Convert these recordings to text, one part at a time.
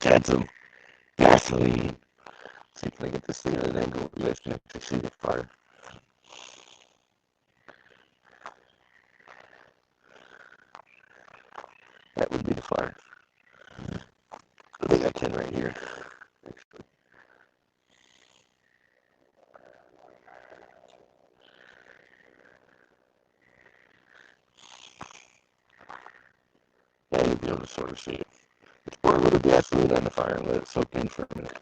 let's add some gasoline. See if I get this thing at an angle you guys can actually see the fire. That would be the fire. I think I can right here. Actually. Yeah, you'll be able to sort of see it. Let's pour a little gasoline on the fire and let it soak in for a minute.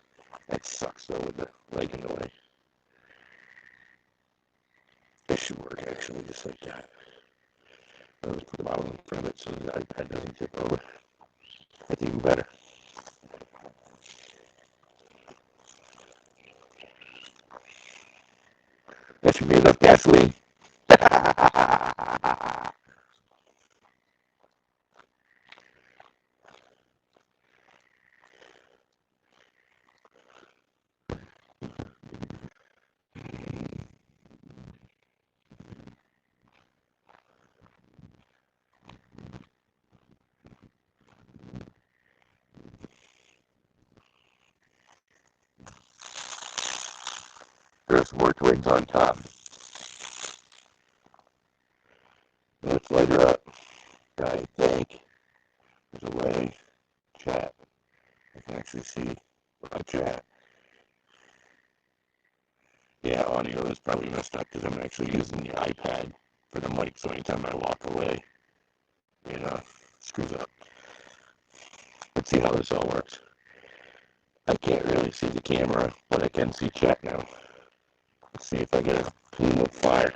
That sucks though with the leg in the way. This should work actually just like that. I'll just put the bottle in front of it so the iPad doesn't tip over. That's even better. That should be enough gasoline. There's some more twigs on top. Let's light her up. I think there's a way. Chat. I can actually see my chat. Yeah, audio is probably messed up because I'm actually using the iPad for the mic, so anytime I walk away, it screws up. Let's see how this all works. I can't really see the camera, but I can see chat now. Let's see if I get a plume of fire.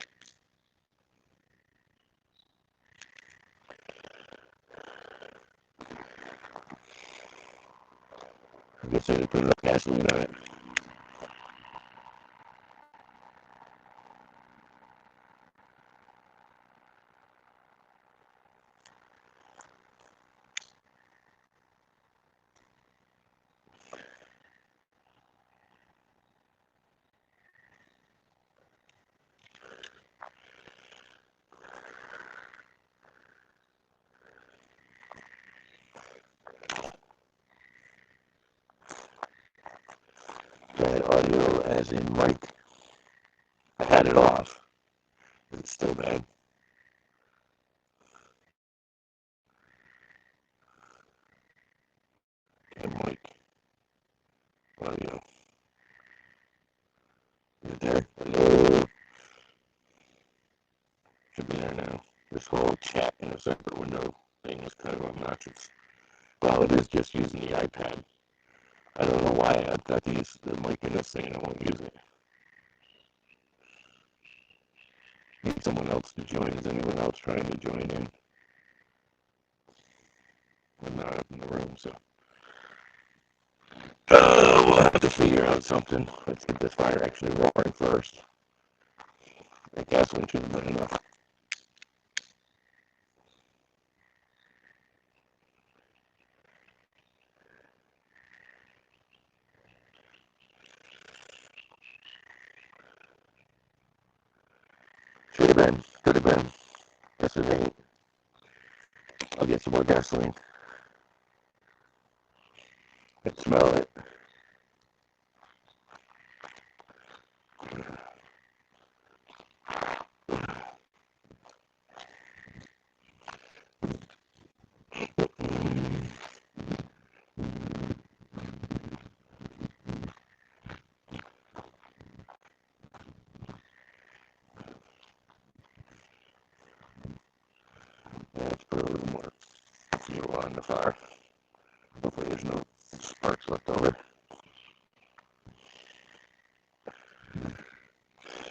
I guess I didn't put enough gasoline on it. Bad audio as in mic. I had it off. But it's still bad. And mic. Audio. Is it there? Hello? Should be there now. This whole chat in a separate window thing is kind of obnoxious. Well, it is just using the iPad. I don't know why I've got to use the mic in this thing and I won't use it. Need someone else to join. Is anyone else trying to join in? I'm not up in the room, so. We'll have to figure out something. Let's get this fire actually roaring first. That gasoline should have been enough. Should have been. Could have been. Guess it ain't. I'll get some more gasoline. I can smell it. Let's put a little more fuel on the fire. Hopefully there's no sparks left over.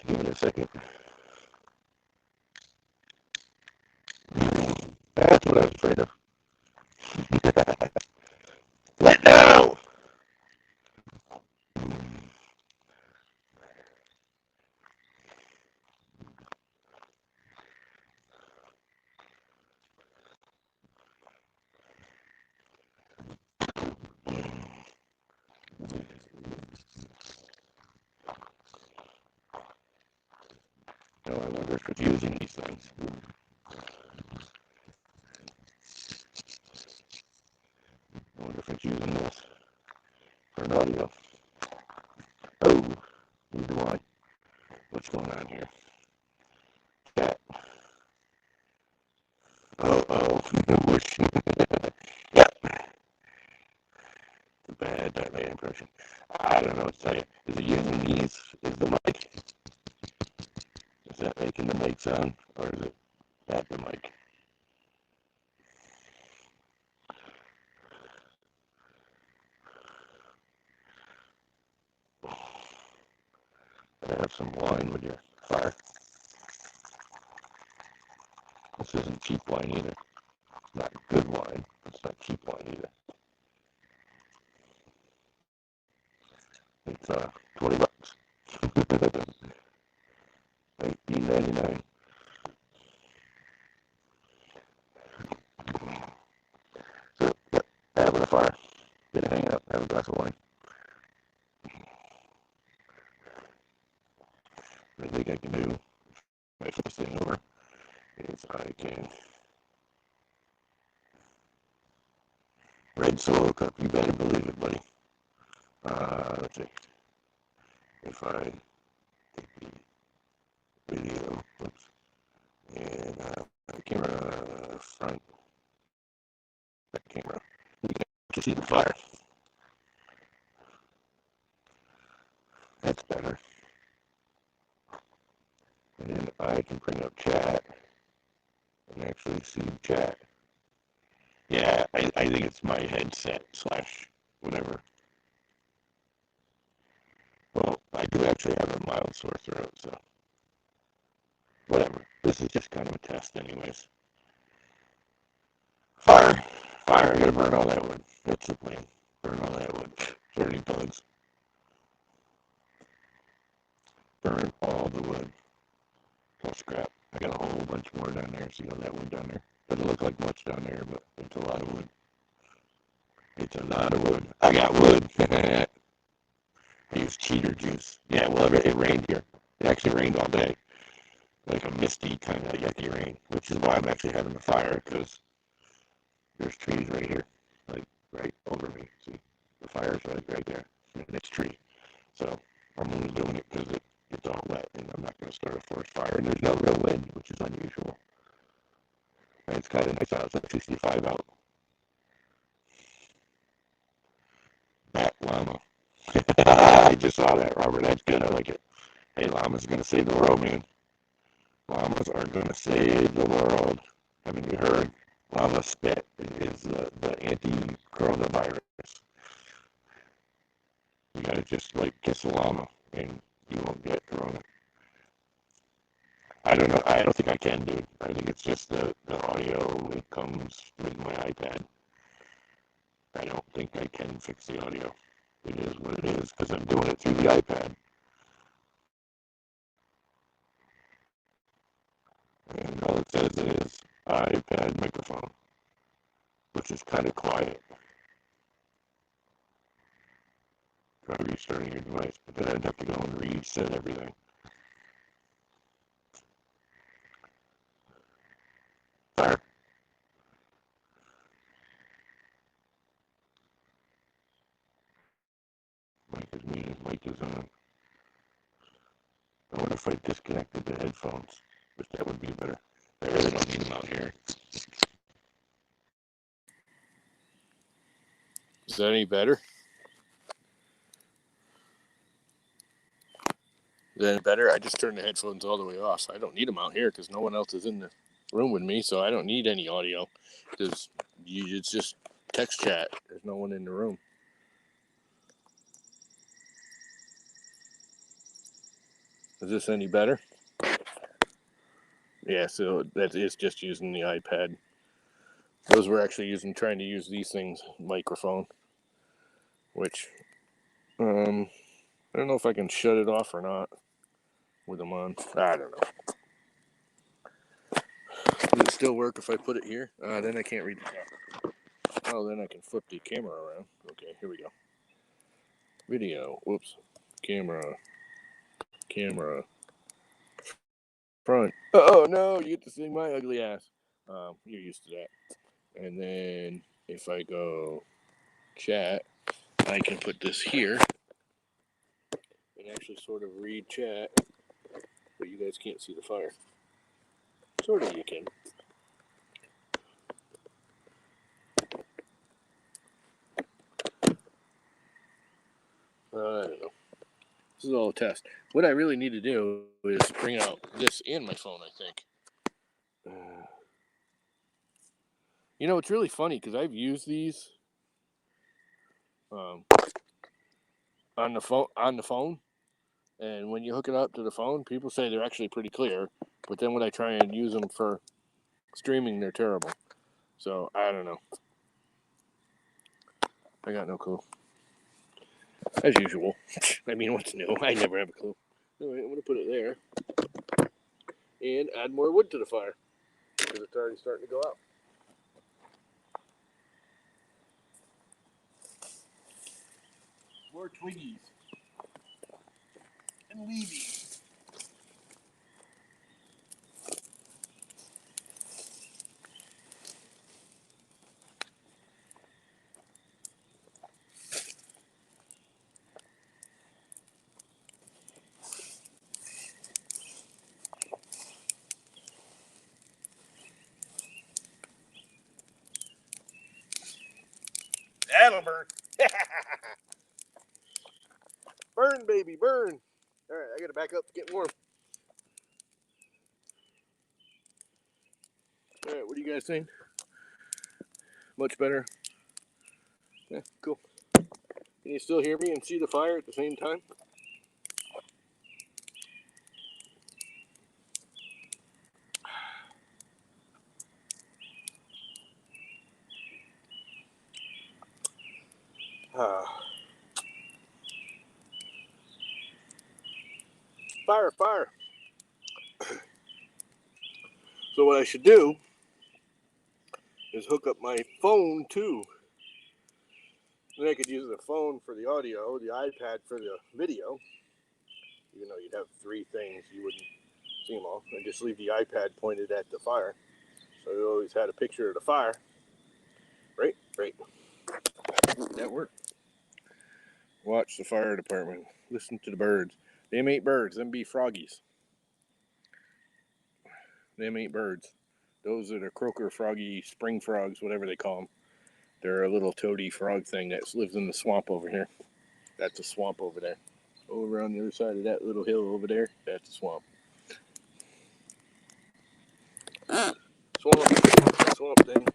Give it a second. That's what I was afraid of. Let go! Oh, I wonder if it's using these things. I wonder if it's using this. What's going on here? Chat. Oh. Whoosh. Yep. Bad Batman impression. I don't know what to tell you. Is it using these? Is the mic? Is that making the mic sound? Or is it at the mic? Have some wine with your fire. This isn't cheap wine either. It's not good wine. It's not cheap wine either. It's $20. $19.99. So, yep, having a fire. Get a hangout, have a glass of wine. I think I can do, if I flip this thing over, is I can red solo cup. You better believe it, buddy. Let's see. If I take the video, oops, and camera front, that camera, you can see the fire. That's better. And then I can bring up chat and actually see chat. Yeah, I think it's my headset / whatever. Well, I do actually have a mild sore throat, so whatever. This is just kind of a test anyways. Fire, I gotta burn all that wood. That's the plan. Burn all that wood. Dirty bugs. Burn all the wood. Plus scrap. I got a whole bunch more down there. See all that wood down there? Doesn't look like much down there, but it's a lot of wood. It's a lot of wood. I got wood. I use cheater juice. Yeah, well, it rained here. It actually rained all day. Like a misty kind of yucky rain, which is why I'm actually having the fire, because there's trees right here, like right over me. See, the fire's right there, and it's tree. So I'm only doing it because it's all wet, and I'm not going to start a forest fire. And there's no real wind, which is unusual. And it's kind of nice out. It's like 65 out. Bat llama. I just saw that, Robert. That's good. I like it. Hey, llamas are going to save the world, man. Llamas are going to save the world. Haven't you heard? Llama spit is the anti-coronavirus. You gotta just like kiss a llama and you won't get corona. I don't know. I don't think I can, dude. I think it's just the audio that comes with my iPad. I don't think I can fix the audio. It is what it is because I'm doing it through the iPad. And all it says is iPad microphone, which is kind of quiet. Try restarting your device, but then I'd have to go and reset everything. Fire. Mic is muted, mic is on. I wonder if I disconnected the headphones, if that would be better. I really don't need them out here. Is that any better? Is that any better? I just turned the headphones all the way off, so I don't need them out here because no one else is in the room with me, so I don't need any audio because it's just text chat. There's no one in the room. Is this any better? Yeah, so that is just using the iPad. Those were actually trying to use these things, microphone, which I don't know if I can shut it off or not with them on. I don't know. Does it still work if I put it here? Then I can't read the chat. Oh, then I can flip the camera around. Okay, here we go. Video. Whoops. Camera. Front. Oh, no, you get to see my ugly ass. You're used to that. And then if I go chat, I can put this here and actually sort of read chat. guys can't see the fire. Sort of you can. I don't know. This is all a test. What I really need to do is bring out this and my phone, I think. You know, it's really funny because I've used these on the phone, and when you hook it up to the phone, people say they're actually pretty clear. But then when I try and use them for streaming, they're terrible. So I don't know. I got no clue. As usual. I mean, what's new? I never have a clue. Anyway, I'm going to put it there and add more wood to the fire because it's already starting to go out. More twiggies and leavies. That'll burn. Burn, baby, burn. All right, I got to back up to get warm. All right, what do you guys think? Much better? Yeah, cool. Can you still hear me and see the fire at the same time? Fire, fire. So what I should do is hook up my phone too. Then I could use the phone for the audio, the iPad for the video. Even though you'd have three things, you wouldn't see them all. And just leave the iPad pointed at the fire. So you always had a picture of the fire. Right? Right. That worked. Watch the fire department. Listen to the birds. Them ain't birds. Them be froggies. Them ain't birds. Those are the croaker froggy, spring frogs, whatever they call them. They're a little toady frog thing that lives in the swamp over here. That's a swamp over there. Over on the other side of that little hill over there, that's a swamp. Swamp thing.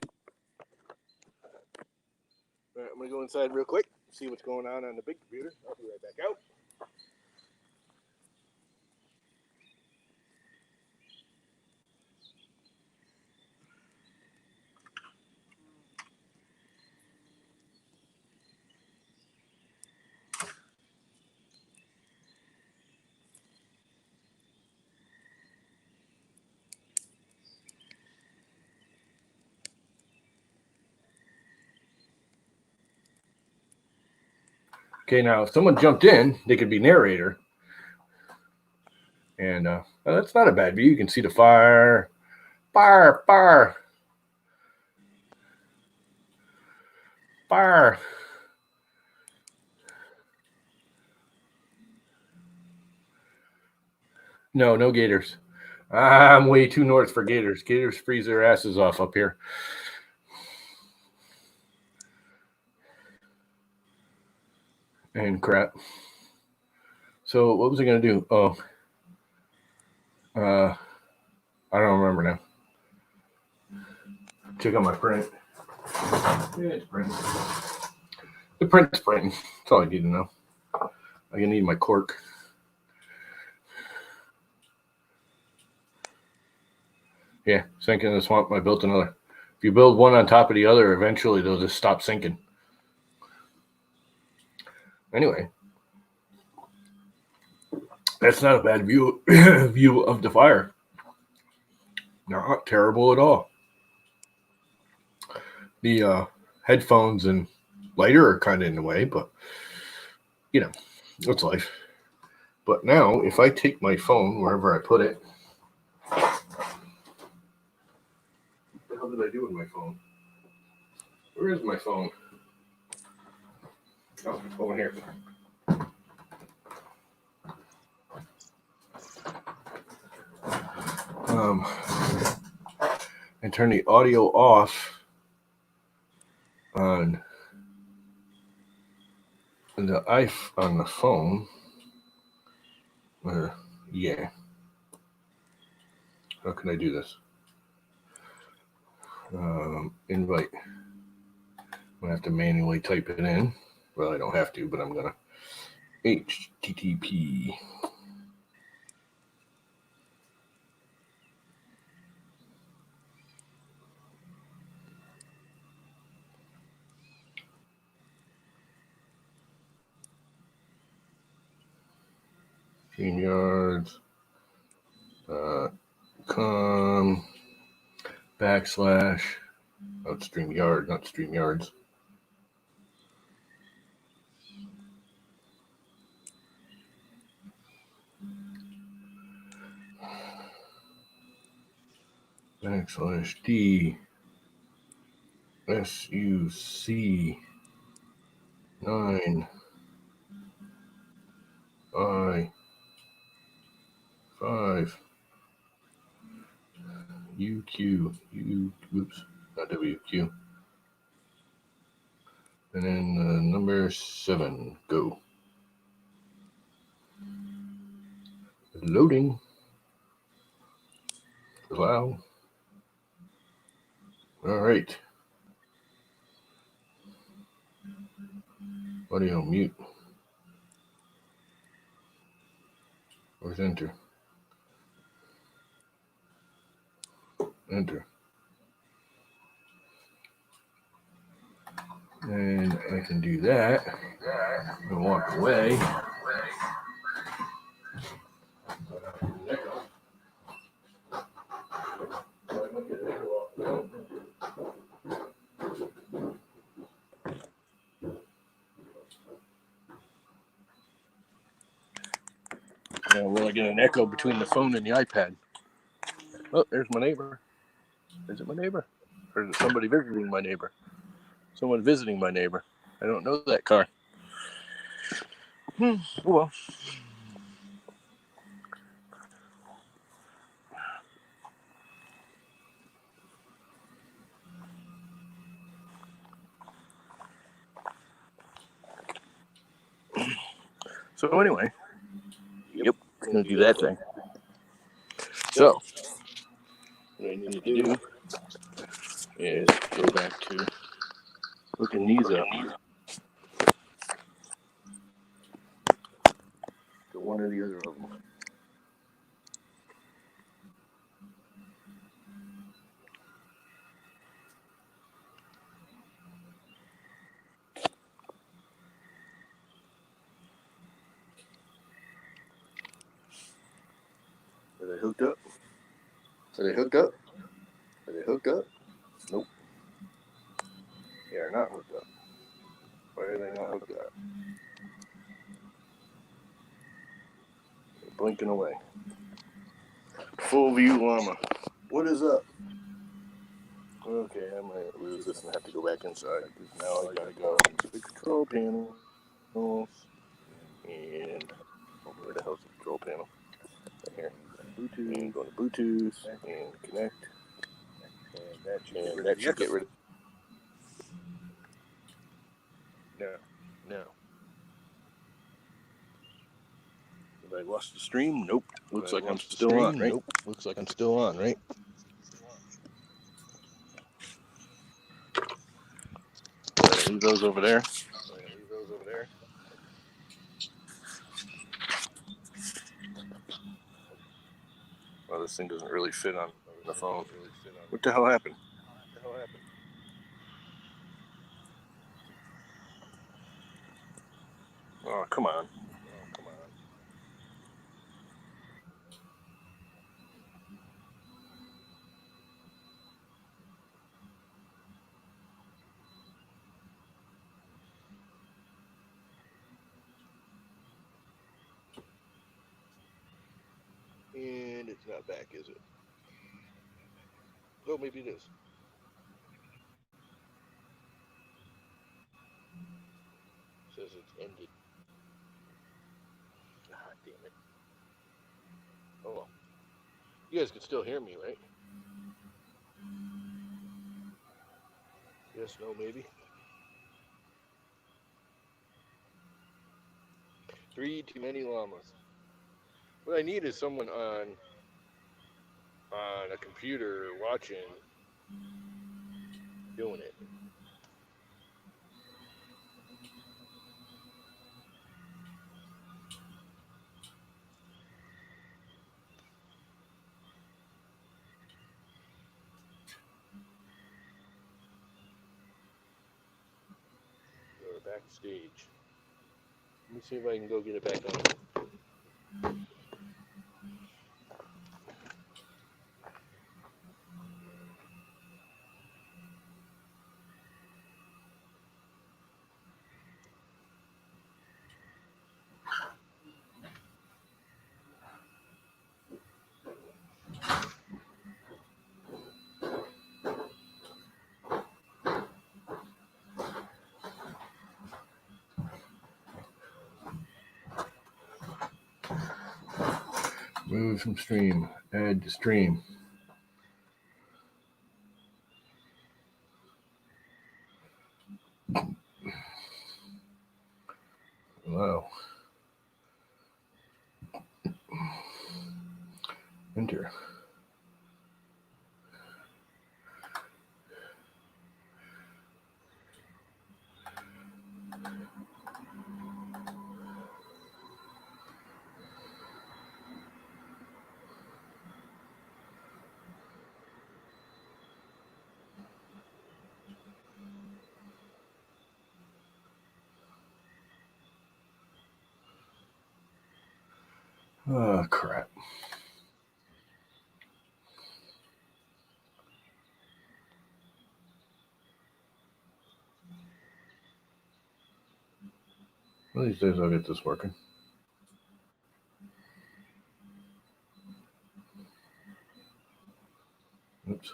All right, I'm going to go inside real quick, see what's going on the big computer. I'll be right back out. Okay, now if someone jumped in, they could be narrator. And that's not a bad view. You can see the fire. Fire, fire. Fire. No, no gators. I'm way too north for gators. Gators freeze their asses off up here. And crap. So what was I going to do? Oh, I don't remember now. Check out my print. Yeah, it's printing. The print's printing. That's all I need to know. I'm going to need my cork. Yeah, sinking in the swamp. I built another. If you build one on top of the other, eventually they'll just stop sinking. Anyway, that's not a bad view of the fire. Not terrible at all. The headphones and lighter are kind of in the way, but you know, that's life. But now, if I take my phone wherever I put it, what the hell did I do with my phone? Where is my phone? Oh, over here. and turn the audio off on the phone. Yeah. How can I do this? Invite. I'm gonna have to manually type it in. Well, I don't have to, but I'm gonna. HTTP. StreamYards. Com. Backslash. Oh, it's StreamYard, not StreamYards. Backslash D. SUC 9 I 5 UQ oops, not WQ. And then number 7, go. Loading. Allow. All right. Audio mute. Where's enter? Enter. And I can do that and walk away. Will I get an echo between the phone and the iPad? Oh, there's my neighbor. Is it my neighbor? Or is it somebody visiting my neighbor? Someone visiting my neighbor. I don't know that car. Oh well. So anyway, yep, gonna do that thing. So what I need to do is go back to looking these up. To one or the other of them. Are they hooked up? Are they hooked up? Are they hooked up? Nope. They are not hooked up. Why are they not hooked up? They're blinking away. Full view llama. What is up? Okay, I might lose this and have to go back inside because now I gotta go into the control panel. And where the hell's the control panel? Right here. Bluetooth. And go to Bluetooth and connect. And that should get rid of. No. Have I lost the stream? Nope. Looks like I'm still on, right? Nope. Looks like I'm still on, right? Leave those over there. Well, this thing doesn't really fit on the phone. What the hell happened? Oh, come on. And it's not back, is it? Oh, maybe it is. It says it's ended. Ah, damn it. Oh well. You guys can still hear me, right? Yes, no, maybe. 3 too many llamas. What I need is someone on a computer watching, doing it. Or backstage. Let me see if I can go get it back on. Move from stream. Add to stream. Wow. Enter. Oh, crap. One of these days I'll get this working. Oops.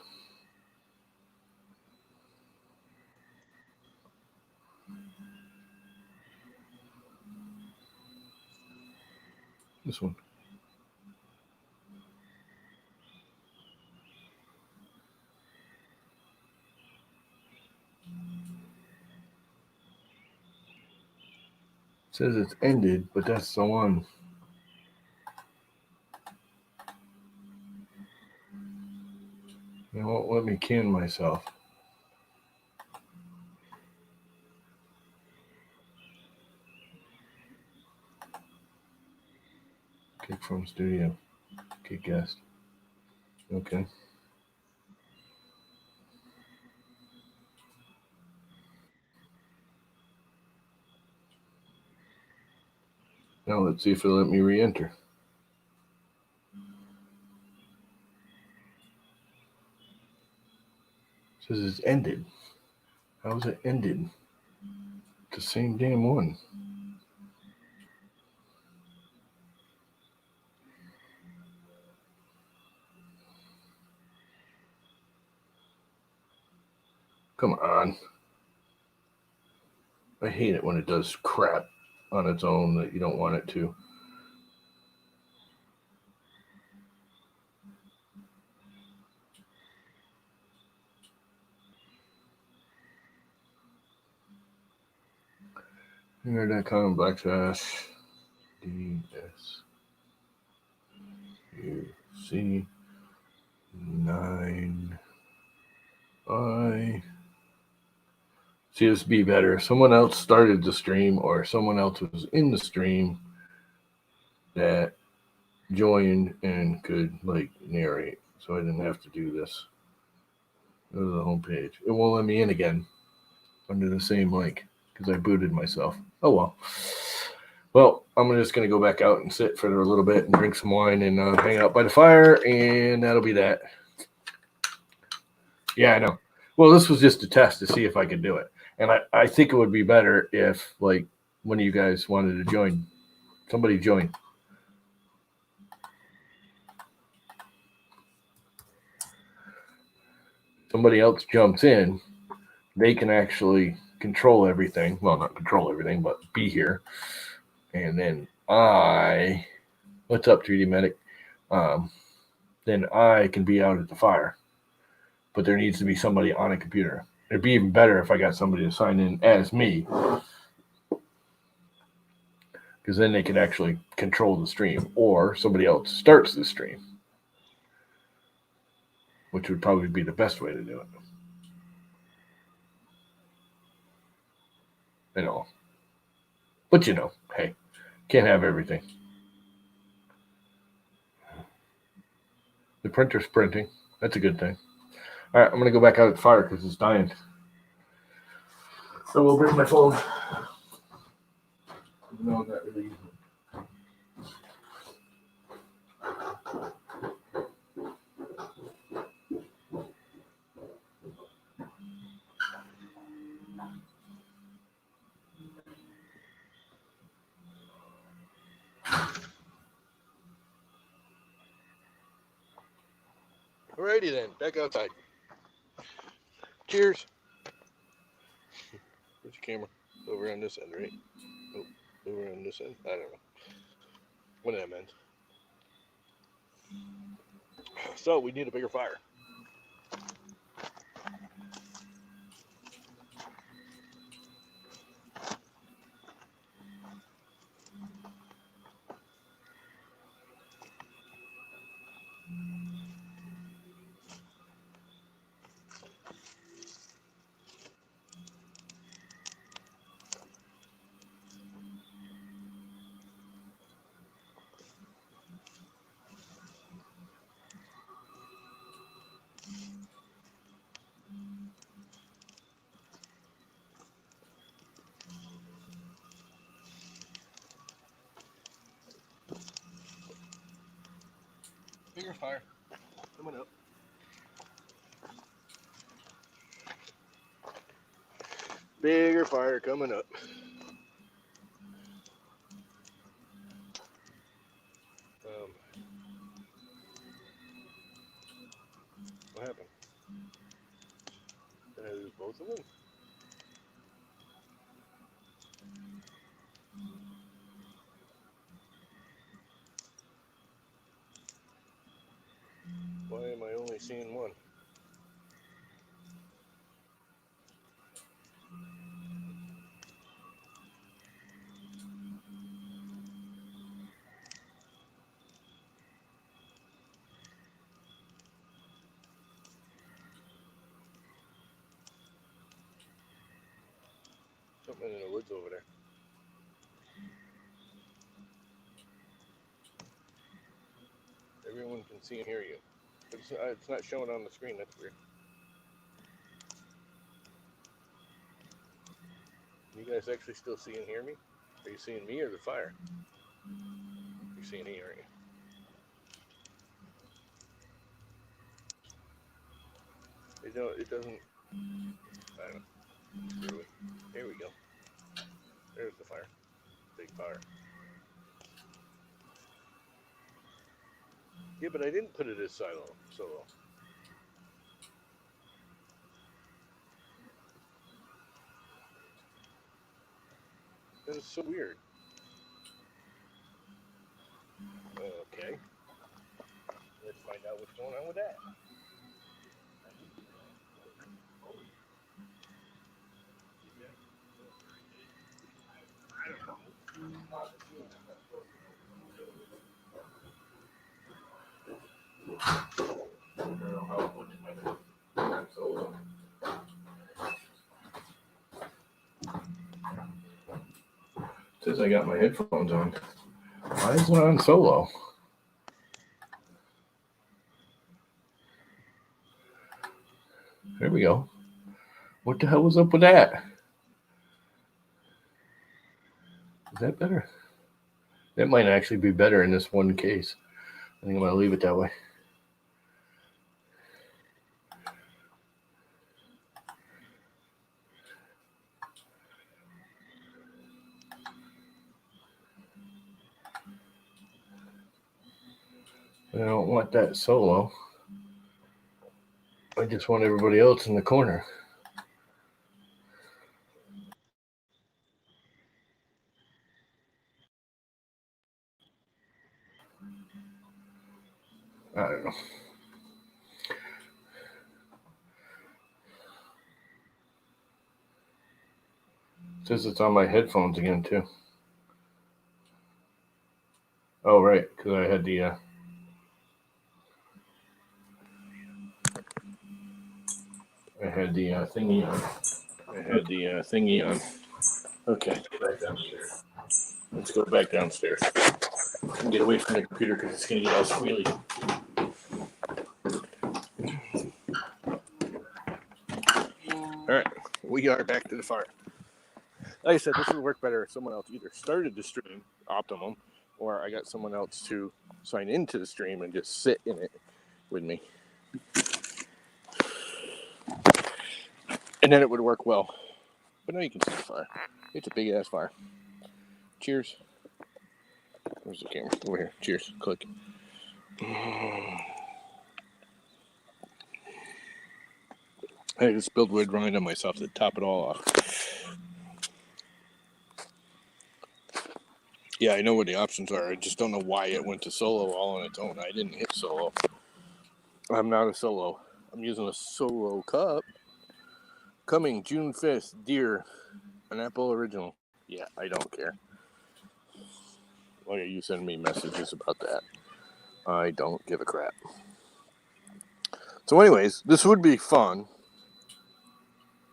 This one. It says it's ended, but that's the one. It won't let me can myself. Kick from studio. Kick guest. Okay. Now let's see if it'll let me re-enter. It says it's ended. How's it ended? It's the same damn one. Come on. I hate it when it does crap on its own that you don't want it to. Hangout.com /DSUC9I. See, this would be better if someone else started the stream or someone else was in the stream that joined and could like narrate, so I didn't have to do this. Go to the home page. It won't let me in again under the same link because I booted myself. Oh well. Well, I'm just going to go back out and sit for a little bit and drink some wine and hang out by the fire, and that'll be that. Yeah, I know. Well, this was just a test to see if I could do it. And I think it would be better if, like, one of you guys wanted to join. Somebody join. Somebody else jumps in, they can actually control everything. Well, not control everything, but be here. And then what's up, 3D Medic? then I can be out at the fire. But there needs to be somebody on a computer. It'd be even better if I got somebody to sign in as me, because then they can actually control the stream, or somebody else starts the stream, which would probably be the best way to do it. But hey, can't have everything. The printer's printing. That's a good thing. All right, I'm gonna go back out at the fire because it's dying. So we'll bring my phone. No, not really. Alrighty then, back outside. Cheers. Where's your camera? Over on this end, right? Oh, over on this end? I don't know. One of them ends. So we need a bigger fire. Bigger fire. Coming up. Bigger fire coming up. What happened? Did I lose both of them? Why am I only seeing one? Something in the woods over there. Everyone can see and hear you. But it's not showing on the screen. That's weird. You guys actually still see and hear me? Are you seeing me or the fire? You're seeing me, aren't you? It doesn't. I don't know. Screw it. Here we go. There's the fire. Big fire. Yeah, but I didn't put it as solo. That is so weird. Okay. Let's find out what's going on with that. Says I got my headphones on. Why is it on solo? There we go. What the hell was up with that? Is that better? That might actually be better in this one case. I think I'm going to leave it that way. I don't want that solo. I just want everybody else in the corner. I don't know. It says it's on my headphones again too. Oh right, because I had the thingy on. I had the thingy on. Okay, back downstairs. Let's go back downstairs and get away from the computer because it's going to get all squealy. All right, we are back to the fire. Like I said, this would work better if someone else either started the stream, Optimum, or I got someone else to sign into the stream and just sit in it with me. And then it would work well. But now you can see the fire. It's a big ass fire. Cheers. Where's the camera? Over here. Cheers. Click. I just spilled red wine on myself to top it all off. Yeah, I know what the options are. I just don't know why it went to solo all on its own. I didn't hit solo. I'm not a solo. I'm using a solo cup. Coming June 5th, deer, an Apple original. Yeah, I don't care. Why are you sending me messages about that? I don't give a crap. So anyways, this would be fun.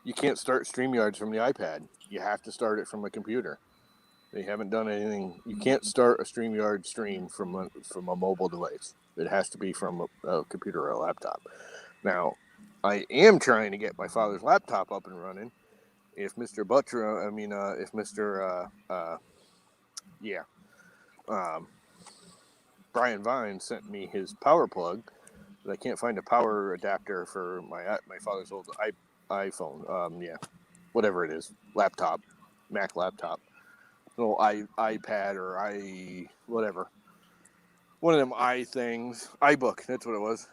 You can't start StreamYards from the iPad. You have to start it from a computer. They haven't done anything. You can't start a StreamYard stream from a mobile device. It has to be from a computer or a laptop. Now, I am trying to get my father's laptop up and running. If Mr. Butcher, if Mr. Brian Vine sent me his power plug, but I can't find a power adapter for my father's old iPhone. Whatever it is, laptop, Mac laptop, little iPad or whatever. One of them things, iBook. That's what it was.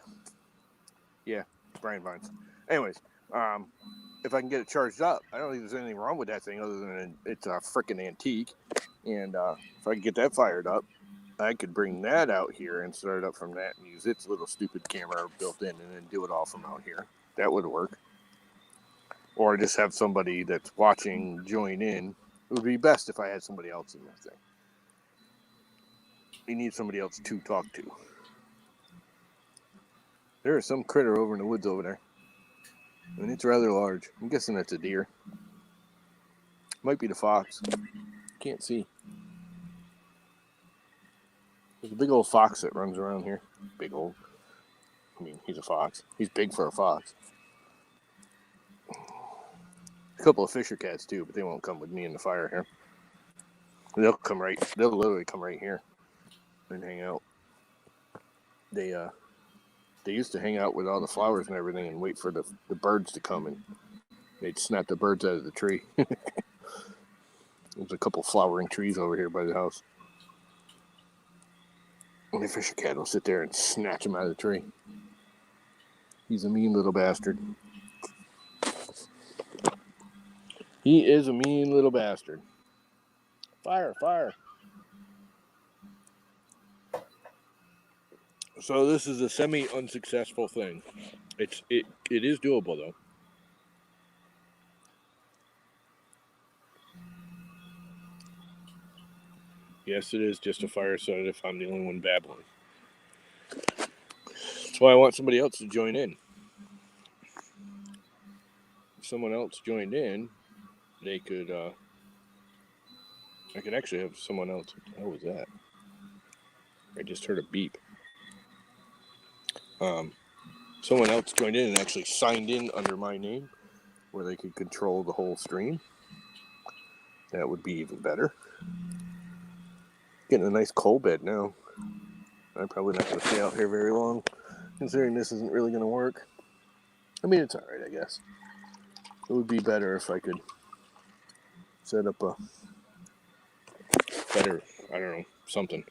Yeah, Brian Vines. Anyways, if I can get it charged up, I don't think there's anything wrong with that thing other than it's a freaking antique. And if I can get that fired up, I could bring that out here and start it up from that and use its little stupid camera built in and then do it all from out here. That would work. Or just have somebody that's watching join in. It would be best if I had somebody else in this thing. You need somebody else to talk to. There is some critter over in the woods over there. And it's rather large. I'm guessing that's a deer. Might be the fox. Can't see. There's a big old fox that runs around here. Big old. I mean, he's a fox. He's big for a fox. A couple of fisher cats too, but they won't come with me in the fire here. They'll literally come right here and hang out. They used to hang out with all the flowers and everything and wait for the birds to come, and they'd snap the birds out of the tree. There's a couple flowering trees over here by the house. And the fisher cat will sit there and snatch them out of the tree. He's a mean little bastard. He is a mean little bastard. Fire, fire. So this is a semi-unsuccessful thing. It is doable though. Yes, it is just a fireside if I'm the only one babbling. That's why I want somebody else to join in. If someone else joined in, they could, I could actually have someone else. What the hell was that? I just heard a beep. Someone else joined in and actually signed in under my name, where they could control the whole stream. That would be even better. Getting a nice coal bed now. I'm probably not going to stay out here very long, considering this isn't really going to work. I mean, it's alright, I guess. It would be better if I could set up a better, I don't know, something.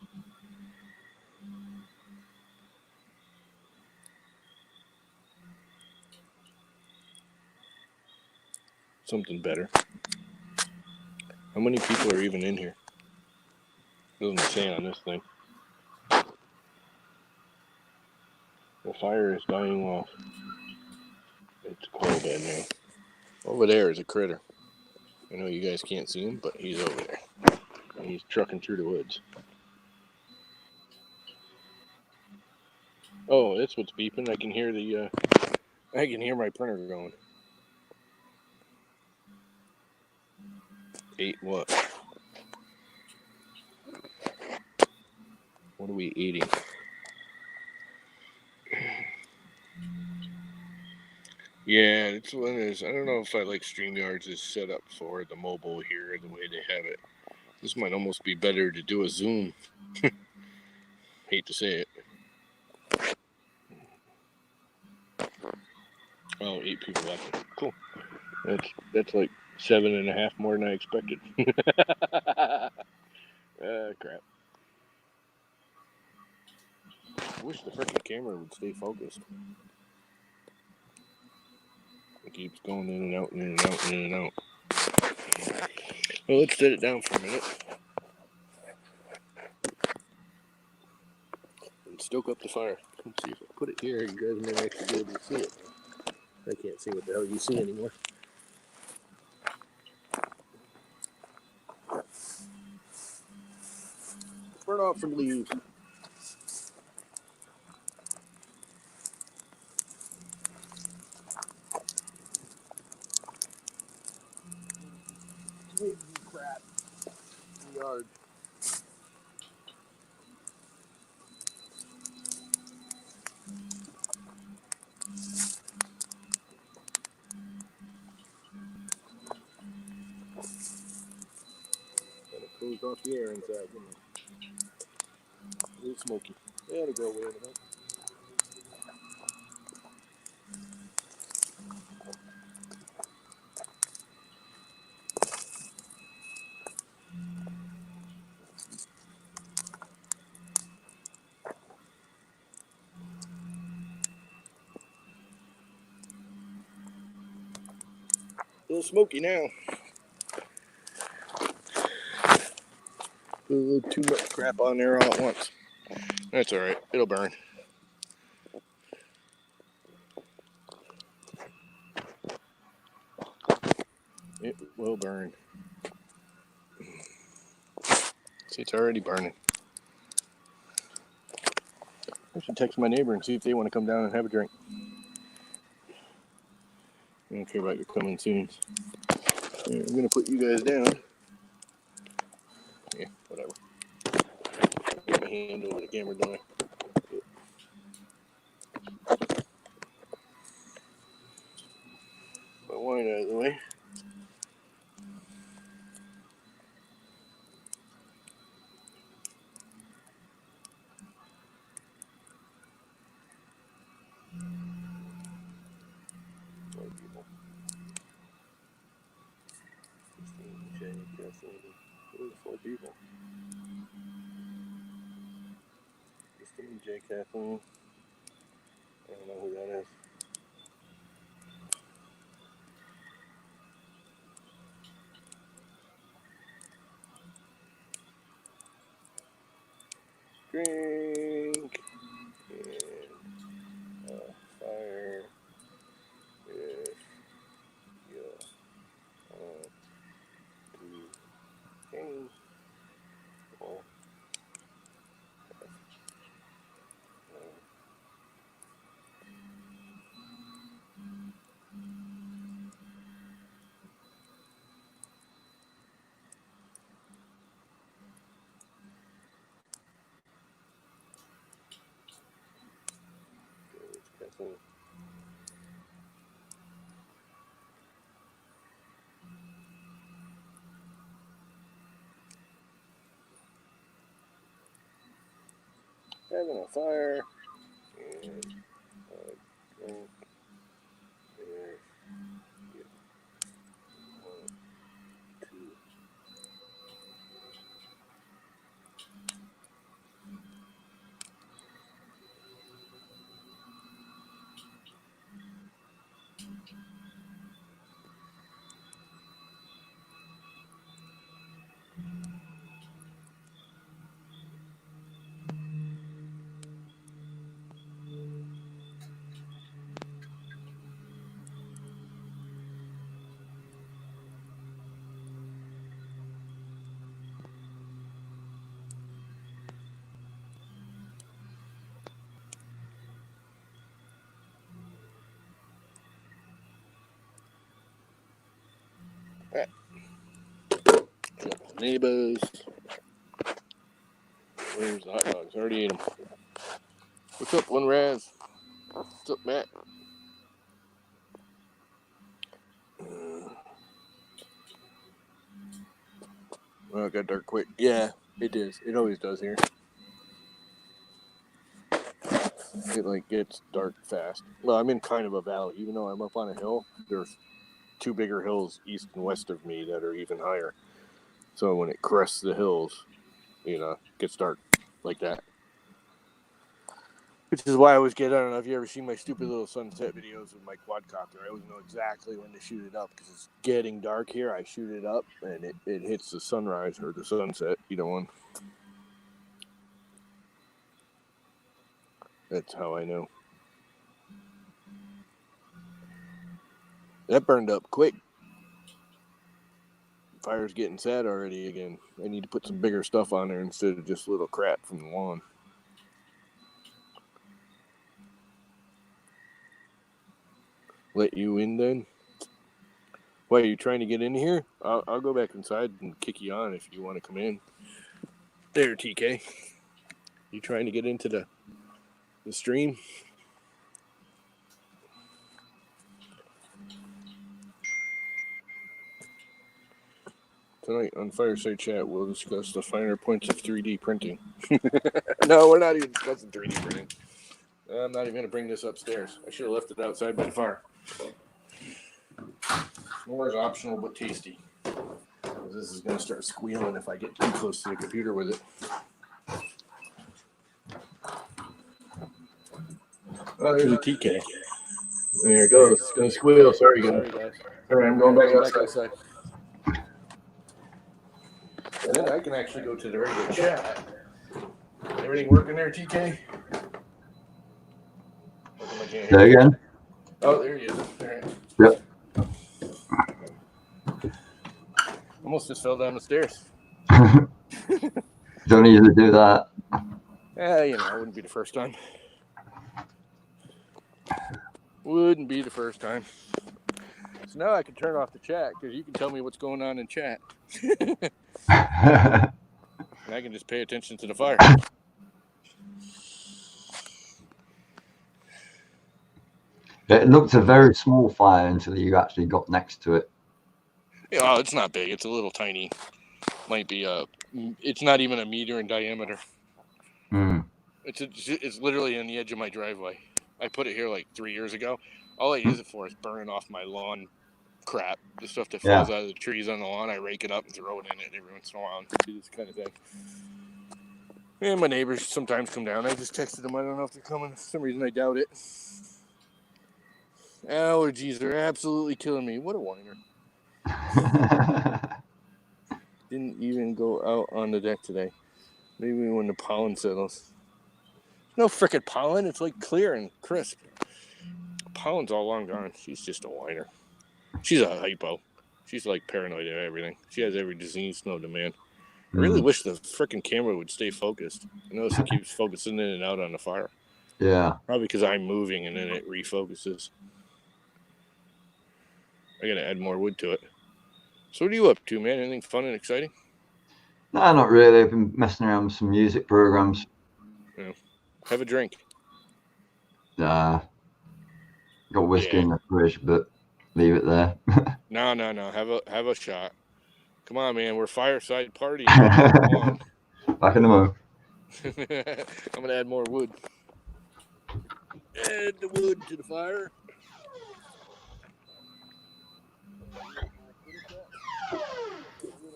Something better. How many people are even in here? Doesn't say on this thing. The fire is dying off. It's cold in there. Over there is a critter. I know you guys can't see him, but he's over there. And he's trucking through the woods. Oh, that's what's beeping. I can hear my printer going. Ate what? What are we eating? Yeah, it's one of those. I don't know if I like StreamYards is set up for the mobile here the way they have it. This might almost be better to do a Zoom. Hate to say it. Oh, 8 people watching. Cool. That's like 7.5 more than I expected. Crap. I wish the freaking camera would stay focused. It keeps going in and out and in and out and in and out. Well, let's set it down for a minute. And stoke up the fire. Let's see if I put it here, you guys may actually be able to see it. I can't see what the hell you see anymore. Burn off some leaves. Crap. In the yard. And it cools off the air inside, didn't it? A little smoky. Yeah, it'll go away in a minute. A little smoky now. A little too much crap on there all at once. That's alright. It'll burn. It will burn. See, it's already burning. I should text my neighbor and see if they want to come down and have a drink. I don't care about your coming soon. Yeah, I'm going to put you guys down. Yeah, whatever. Get my hand over the camera, don't I? My wine out of the way. More people. Christine, Jay, Kathleen. There's 4 people. Christine, Jay, Kathleen. I don't know who that is. Drink. And fire. If you want to change or Kathleen. Having a fire and drink if you want to. Neighbors. Where's the hot dogs? I already ate them. What's up, One Raz? What's up, Matt? Well, it got dark quick. Yeah, it is. It always does here. It like gets dark fast. Well, I'm in kind of a valley. Even though I'm up on a hill, there's two bigger hills east and west of me that are even higher. So when it crests the hills, it gets dark like that. Which is why I always get, I don't know if you ever seen my stupid little sunset videos with my quadcopter. I always know exactly when to shoot it up because it's getting dark here. I shoot it up and it hits the sunrise or the sunset, either one. That's how I know. That burned up quick. Fire's getting sad already again. I need to put some bigger stuff on there instead of just little crap from the lawn. Let you in then? Why, are you trying to get in here? I'll go back inside and kick you on if you want to come in. There, TK. You trying to get into the stream? Tonight on Fireside Chat, we'll discuss the finer points of 3D printing. No, we're not even discussing 3D printing. I'm not even going to bring this upstairs. I should have left it outside by the fire. More is optional but tasty. This is going to start squealing if I get too close to the computer with it. Oh, there's a TK. There it goes. It's going to squeal. Sorry, guys. All right, I'm going back outside. And then I can actually go to the regular chat. Everything working there, TK? There again? Oh, there he is. There. Yep. Almost just fell down the stairs. Don't usually do that. Yeah, it wouldn't be the first time. Wouldn't be the first time. So now I can turn off the chat because you can tell me what's going on in chat. And I can just pay attention to the fire. It looked a very small fire until you actually got next to it. Yeah, it's not big. It's a little tiny. Might be it's not even a meter in diameter. Mm. It's literally on the edge of my driveway. I put it here like 3 years ago. All I use it for is burning off my lawn crap. The stuff that falls out of the trees on the lawn, I rake it up and throw it in it every once in a while and do this kind of thing. And my neighbors sometimes come down. I just texted them. I don't know if they're coming. For some reason, I doubt it. Allergies are absolutely killing me. What a whiner. Didn't even go out on the deck today. Maybe when the pollen settles. No frickin' pollen. It's like clear and crisp. Pollen's all long gone. She's just a whiner. She's a hypo. She's like paranoid of everything. She has every disease known to man. I really wish the frickin' camera would stay focused. I notice it keeps focusing in and out on the fire. Yeah. Probably because I'm moving and then it refocuses. I gotta add more wood to it. So what are you up to, man? Anything fun and exciting? No, not really. I've been messing around with some music programs. Yeah. Have a drink. Got whiskey in the fridge, but leave it there. No. Have a shot. Come on, man. We're fireside partying. Back in the mood. I'm gonna add more wood. Add the wood to the fire.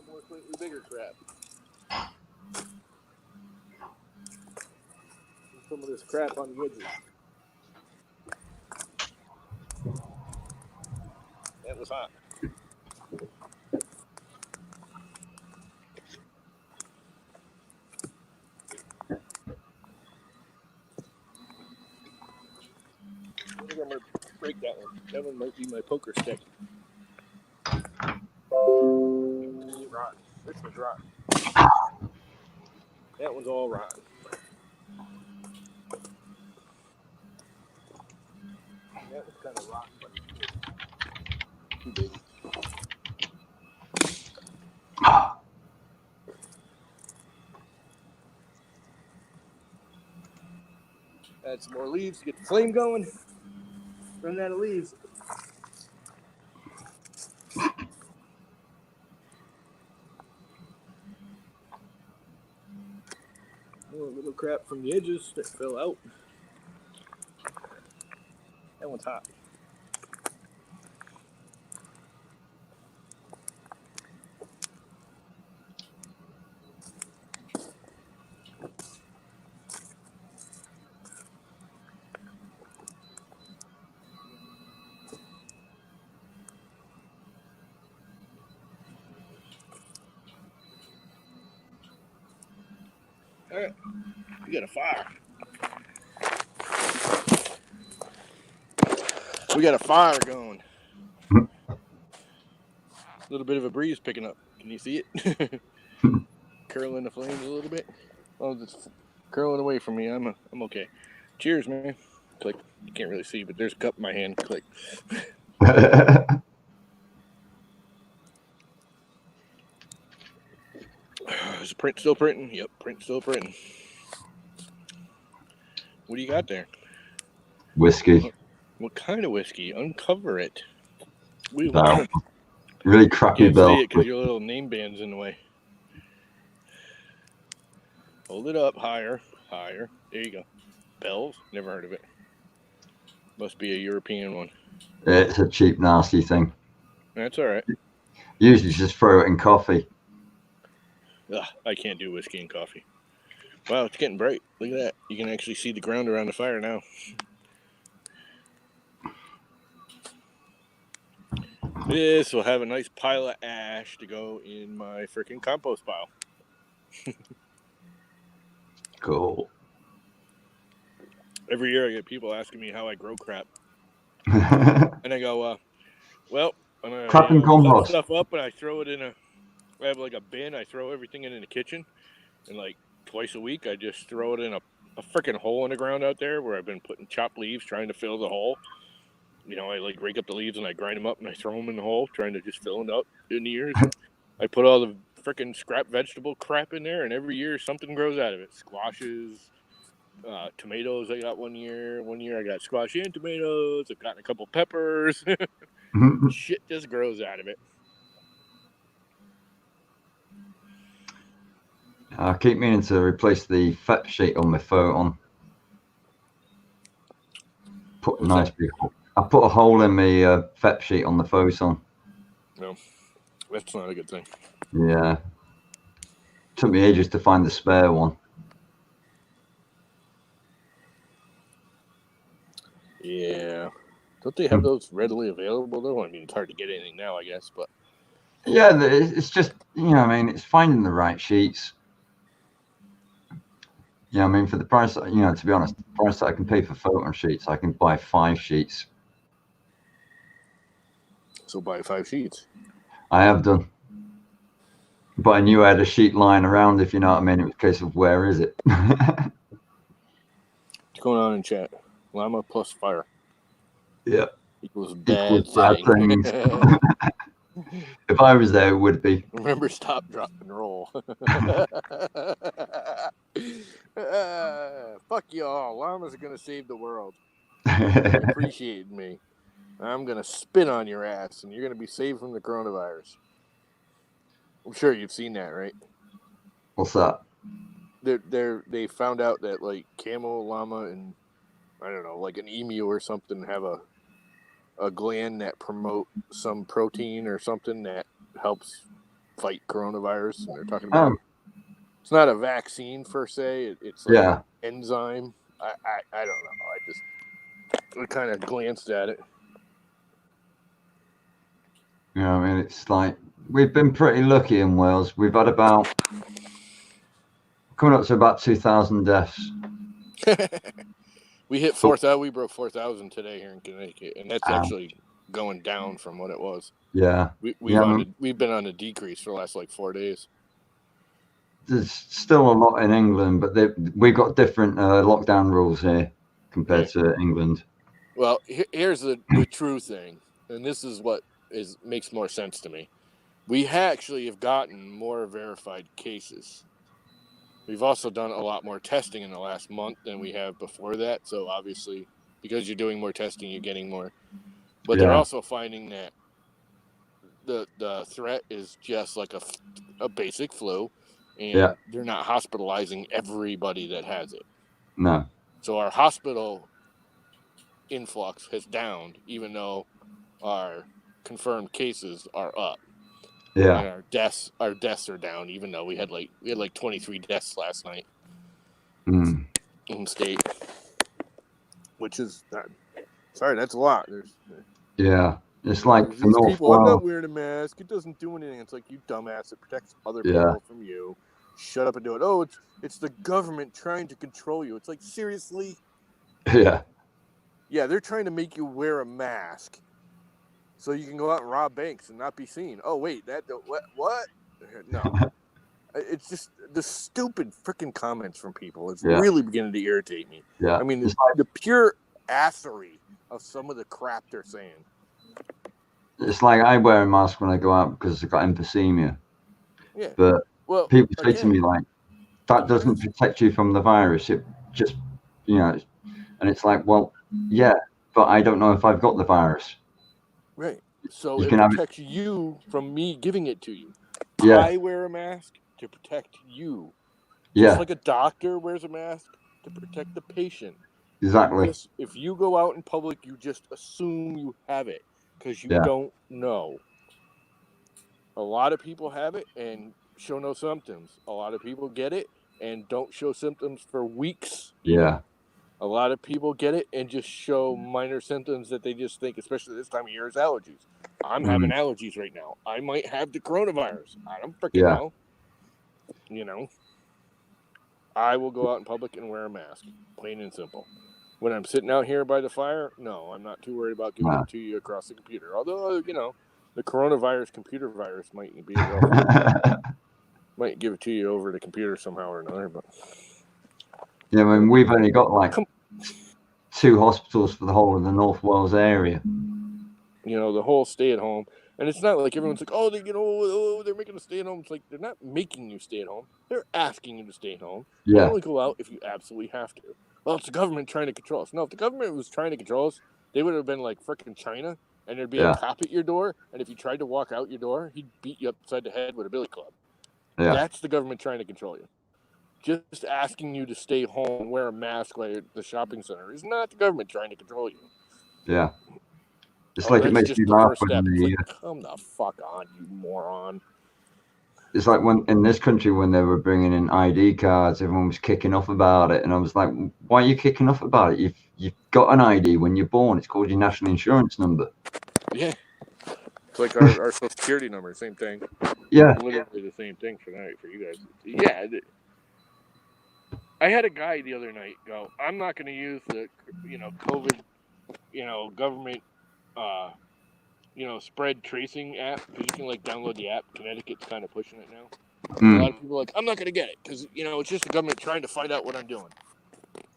More slightly bigger crap. Some of this crap on the edges. That was hot. I think I'm going to break that one. That one might be my poker stick. Rotten. This one's rotten. That one's all rotten. That was kind of rotten, but too big. Add some more leaves to get the flame going. Running out of leaves. More little crap from the edges that fell out. That one's hot. All right, we got a fire. We got a fire going. A little bit of a breeze picking up. Can you see it? Curling the flames a little bit. Oh, it's curling away from me. I'm okay. Cheers, man. Click. You can't really see, but there's a cup in my hand. Click. Is the print still printing? Yep, print still printing. What do you got there? Whiskey. What kind of whiskey? Uncover it. We No. Really crappy can't bell. see it because your little name band's in the way. Hold it up higher, higher. There you go. Bells? Never heard of it. Must be a European one. It's a cheap, nasty thing. That's all right. Usually just throw it in coffee. Ugh, I can't do whiskey and coffee. Wow, it's getting bright. Look at that. You can actually see the ground around the fire now. This will have a nice pile of ash to go in my freaking compost pile. Cool. Every year I get people asking me how I grow crap. And I go, well, I'm going Crap and to cut compost. stuff up and I throw it in I have like a bin. I throw everything in the kitchen. And like twice a week, I just throw it in a freaking hole in the ground out there where I've been putting chopped leaves, trying to fill the hole. You know, I like rake up the leaves and I grind them up and I throw them in the hole, trying to just fill it up in the years. I put all the freaking scrap vegetable crap in there, and every year something grows out of it. Squashes, tomatoes. I got one year. One year I got squash and tomatoes. I've gotten a couple peppers. Shit just grows out of it. I keep meaning to replace the FEP sheet on my phone. Put a nice big. I put a hole in my FEP sheet on the photon. No, that's not a good thing. Yeah. Took me ages to find the spare one. Yeah. Don't they have those readily available, though? I mean, it's hard to get anything now, I guess, but... Yeah, it's just, it's finding the right sheets. Yeah, I mean, for the price, to be honest, the price that I can pay for photon sheets, I can buy 5 sheets. So buy 5 sheets. I have done. But I knew I had a sheet lying around, if you know what I mean. It was a case of where is it? What's going on in chat? Llama plus fire. Yeah. Equals bad things. If I was there, it would be. Remember, stop, drop, and roll. Fuck y'all. Llamas are going to save the world. You appreciate me. I'm going to spit on your ass, and you're going to be saved from the coronavirus. I'm sure you've seen that, right? What's that? They found out that, like, camel, llama, and, I don't know, like an emu or something have a gland that promote some protein or something that helps fight coronavirus. And they're talking about it's not a vaccine per se. It's like an enzyme. I don't know. I kind of glanced at it. Yeah, I mean, it's like we've been pretty lucky in Wales. We've had coming up to about 2,000 deaths. We hit 4,000. We broke 4,000 today here in Connecticut, and that's actually going down from what it was. Yeah, we've been on a decrease for the last like 4 days. There's still a lot in England, but we've got different lockdown rules here compared to England. Well, here's the true thing, and this is what makes more sense to me. We actually have gotten more verified cases. We've also done a lot more testing in the last month than we have before that. So obviously, because you're doing more testing, you're getting more. But they're also finding that the threat is just like a basic flu, and they're not hospitalizing everybody that has it. No. So our hospital influx has downed, even though our confirmed cases are up. Yeah. And our deaths are down, even though we had like 23 deaths last night in the state, which is sorry, that's a lot. It's like the these North people. I'm Wales. not wearing a mask. It doesn't do anything. It's like, you dumbass. It protects other people from you. Shut up and do it. Oh, it's the government trying to control you. It's like, seriously? Yeah. Yeah, they're trying to make you wear a mask so you can go out and rob banks and not be seen. Oh, wait, what? No. It's just the stupid freaking comments from people. It's really beginning to irritate me. Yeah. I mean, the pure assery of some of the crap they're saying. It's like I wear a mask when I go out because I've got emphysema. Yeah. But well, people say to me, like, that doesn't protect you from the virus. It just, and it's like, well, yeah, but I don't know if I've got the virus. Right. So it protects you from me giving it to you. Yeah. I wear a mask to protect you. Just like a doctor wears a mask to protect the patient. Exactly. If you go out in public, you just assume you have it because you don't know. A lot of people have it and show no symptoms. A lot of people get it and don't show symptoms for weeks. Yeah. A lot of people get it and just show minor symptoms that they just think, especially this time of year, is allergies. I'm having allergies right now. I might have the coronavirus. I don't freaking know. I will go out in public and wear a mask, plain and simple. When I'm sitting out here by the fire, no, I'm not too worried about giving it to you across the computer. Although, the coronavirus computer virus might be a rough might give it to you over the computer somehow or another. But yeah, I mean, we've only got like 2 hospitals for the whole of the North Wales area. The whole stay at home. And it's not like everyone's like, oh, they're making us stay at home. It's like, they're not making you stay at home. They're asking you to stay at home. You only go out if you absolutely have to. Well, it's the government trying to control us. No, if the government was trying to control us, they would have been like freaking China, and there'd be a cop at your door, and if you tried to walk out your door, he'd beat you upside the head with a billy club. Yeah. That's the government trying to control you. Just asking you to stay home and wear a mask like at the shopping center is not the government trying to control you. Yeah. It's like it makes me laugh when like, come the fuck on, you moron. It's like when in this country when they were bringing in ID cards, everyone was kicking off about it, and I was like, "Why are you kicking off about it? You've got an ID when you're born. It's called your national insurance number." Yeah, it's like our social security number, same thing. Yeah, literally the same thing for you guys. Yeah, I had a guy the other night go, "I'm not going to use the COVID government spread tracing app, because you can like download the app. Connecticut's kind of pushing it now. A lot of people are like, I'm not going to get it because it's just the government trying to find out what I'm doing.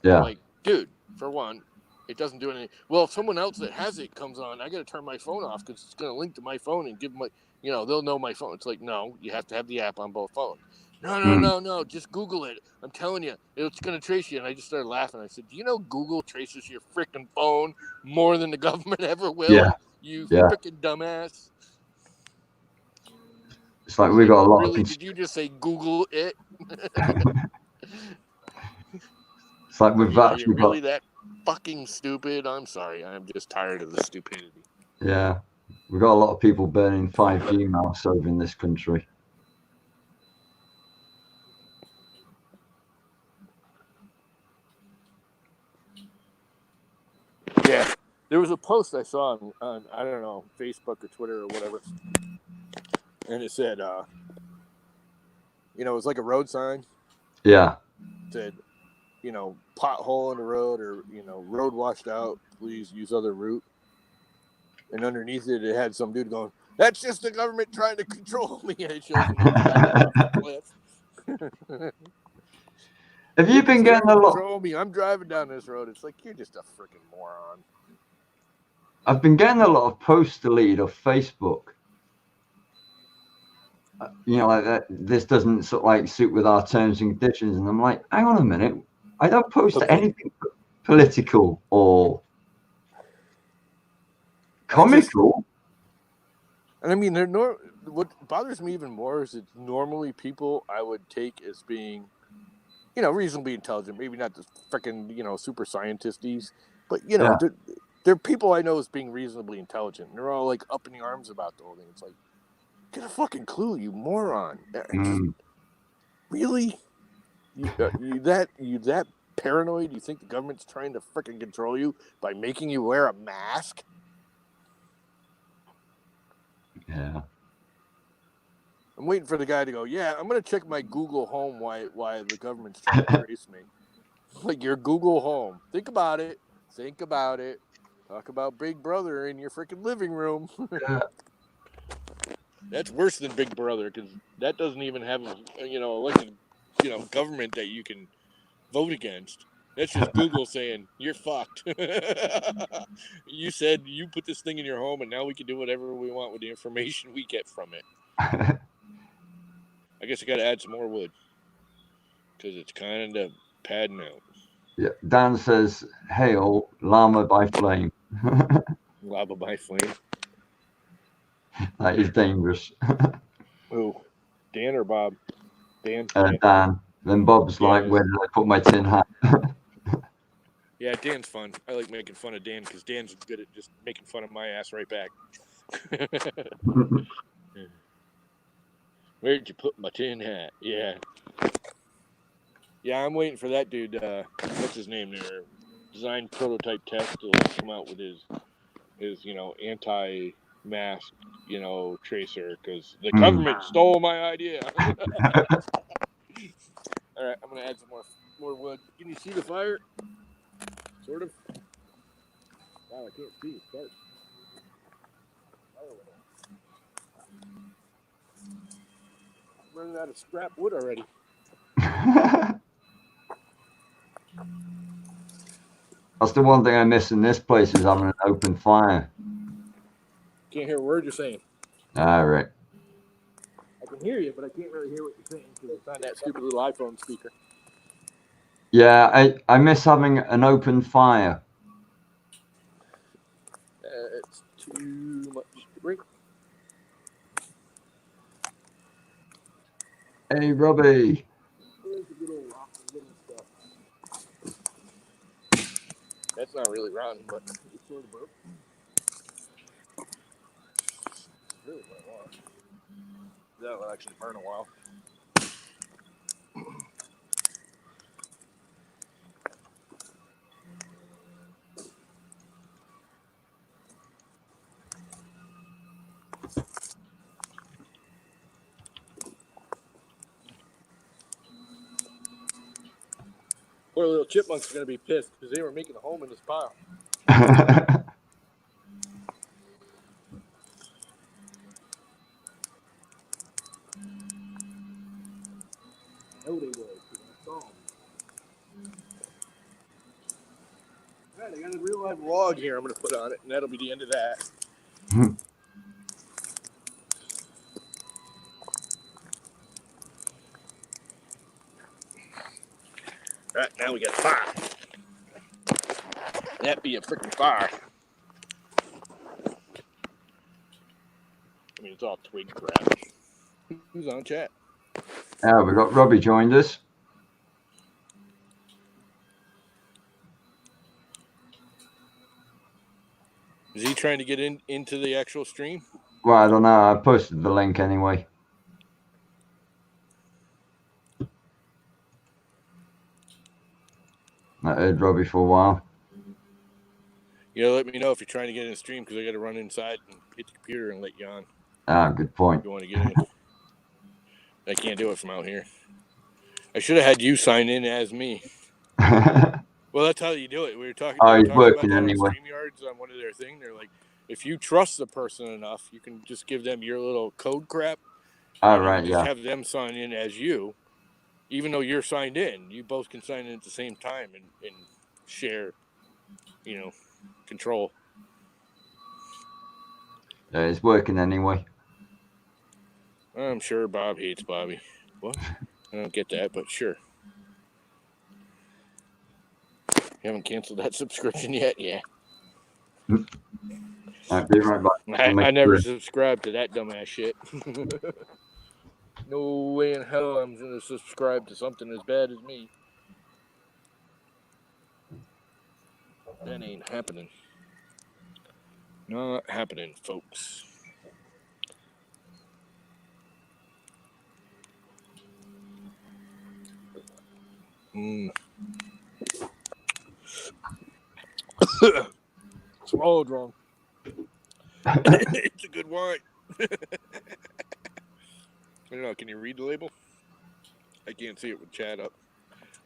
Yeah. Like, dude, for one, it doesn't do anything. Well, if someone else that has it comes on, I got to turn my phone off because it's going to link to my phone and give them they'll know my phone. It's like, no, you have to have the app on both phones. No, just Google it. I'm telling you, it's going to trace you. And I just started laughing. I said, do you know Google traces your freaking phone more than the government ever will? Yeah. You freaking dumbass. It's like we got a lot really, of... Did you just say Google it? It's like we've actually you're really that fucking stupid? I'm sorry. I'm just tired of the stupidity. Yeah. We've got a lot of people burning 5G mouse over in this country. Yeah. There was a post I saw on I don't know, Facebook or Twitter or whatever. And it said, it was like a road sign. Yeah. It said, pothole in the road or, road washed out. Please use other route. And underneath it, it had some dude going, that's just the government trying to control me. And it shows him off the cliff. Have you been getting a lot? Control me. I'm driving down this road. It's like, you're just a freaking moron. I've been getting a lot of posts deleted off Facebook. you know, like that, this doesn't sort of like suit with our terms and conditions. And I'm like, hang on a minute, I don't post Okay. anything political or comical. And I mean, what bothers me even more is it's normally people I would take as being, reasonably intelligent. Maybe not the freaking, super scientisties, but Yeah. they're people I know as being reasonably intelligent. And they're all like up in the arms about the whole thing. It's like, get a fucking clue, you moron! Just really, you that paranoid? You think the government's trying to freaking control you by making you wear a mask? Yeah. I'm waiting for the guy to go, yeah, I'm going to check my Google Home why the government's trying to trace me. Like your Google Home. Think about it. Think about it. Talk about Big Brother in your freaking living room. Yeah. That's worse than Big Brother because that doesn't even have elected, government that you can vote against. That's just Google saying, you're fucked. You said you put this thing in your home and now we can do whatever we want with the information we get from it. I guess I got to add some more wood because it's kind of padding out. Yeah. Dan says, "Hail, llama by flame." Lava by flame. That is dangerous. Who? Dan or Bob? Dan. Dan. Then Bob's Yeah, like, "Where did I put my tin hat?" Yeah, Dan's fun. I like making fun of Dan because Dan's good at just making fun of my ass right back. Where'd you put my tin hat? Yeah. Yeah, I'm waiting for that dude. What's his name there? Design prototype test to come out with his anti-mask, tracer because the government stole my idea. All right, I'm gonna add some more wood. Can you see the fire? Sort of. Wow, I can't see. It's dark. I'm running out of scrap wood already. That's the one thing I miss in this place is having an open fire. Can't hear a word you're saying. All right. I can hear you, but I can't really hear what you're saying because it's on that stupid little iPhone speaker. Yeah, I miss having an open fire. It's too much to bring. Hey, Robbie. There's a good old rock and little stuff. That's not really rotten, but it's sort of broke. Really quite a lot. That'll actually burn a while. Poor little chipmunks are going to be pissed because they were making a home in this pile. I know they would because I saw them. All right, I got a real live log here I'm going to put on it, and that'll be the end of that. All right, now we got fire. That be a freaking fire. I mean, it's all twig crap. Who's on chat? Yeah, we got Robbie joined us. Is he trying to get into the actual stream? Well, I don't know. I posted the link anyway. I heard Robbie for a while. Let me know if you're trying to get in the stream because I got to run inside and hit the computer and let you on. Ah, good point. If you want to get in. I can't do it from out here. I should have had you sign in as me. Well, that's how you do it. We were talking. Oh, he's about working that anyway. on StreamYards on one of their things. They're like, if you trust the person enough, you can just give them your little code crap. All right, just yeah. have them sign in as you, even though you're signed in. You both can sign in at the same time and share, control. Yeah, it's working anyway. I'm sure Bob hates Bobby. What? I don't get that, but sure. You haven't canceled that subscription yet? Yeah. I'll be right back. I'll make I never sure. subscribed to that dumbass shit. No way in hell I'm going to subscribe to something as bad as me. That ain't happening. Not happening, folks. Swallowed wrong. It's a good wine. I don't know. Can you read the label? I can't see it with chat up.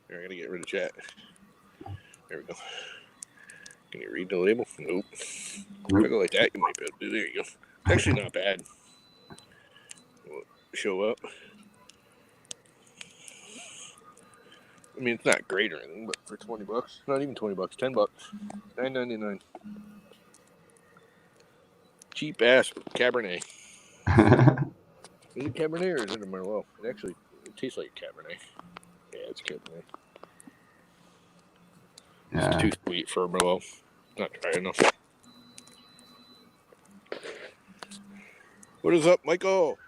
Here, I gotta get rid of chat. There we go. Can you read the label? Nope. If I go like that, you might be able to do. There you go. It's actually not bad. Show up. I mean, it's not great or anything, but for $20, not even $20, $10, $9.99. Cheap ass Cabernet. Is it Cabernet or is it a Merlot? It tastes like a Cabernet. Yeah, it's Cabernet. Yeah. It's too sweet for a Merlot. Not dry enough. What is up, Michael?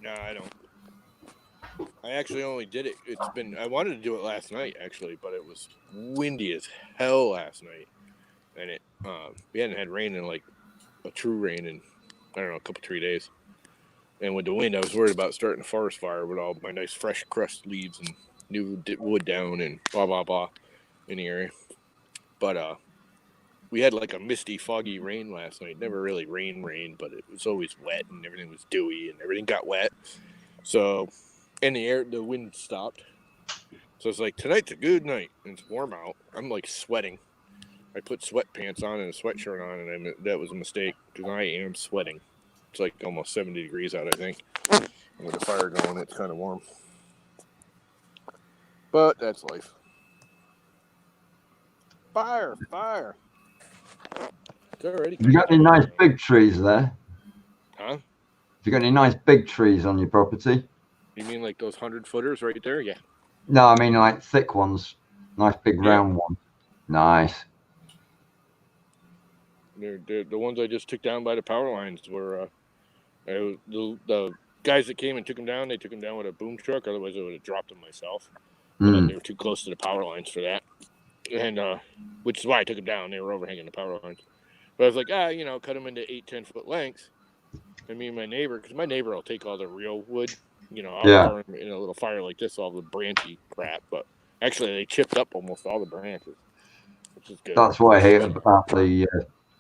No, I don't. I actually only did it. I wanted to do it last night, actually, but it was windy as hell last night. And we hadn't had rain in like a true rain in, I don't know, a couple, 3 days. And with the wind, I was worried about starting a forest fire with all my nice fresh crushed leaves and new wood down and blah, blah, blah in the area. But we had like a misty, foggy rain last night. Never really rain, but it was always wet and everything was dewy and everything got wet. So, in the wind stopped. So it's like, tonight's a good night. And it's warm out. I'm like sweating. I put sweatpants on and a sweatshirt on, and that was a mistake because I am sweating. It's like almost 70 degrees out, I think. And with the fire going, it's kind of warm. But that's life. Fire! It's already. You got any nice big trees there? Huh? Have you got any nice big trees on your property? You mean like those 100-footers right there? Yeah. No, I mean like thick ones. Nice big round ones. Nice. They're the ones I just took down by the power lines were the guys that came and took them down. They took them down with a boom truck. Otherwise, I would have dropped them myself. But they were too close to the power lines for that, and which is why I took them down. They were overhanging the power lines. But I was like, cut them into 8-10 foot lengths. And me and my neighbor, because my neighbor will take all the real wood. I'll burn in a little fire like this, all the branchy crap. But actually, they chipped up almost all the branches, which is good. That's what I hate about the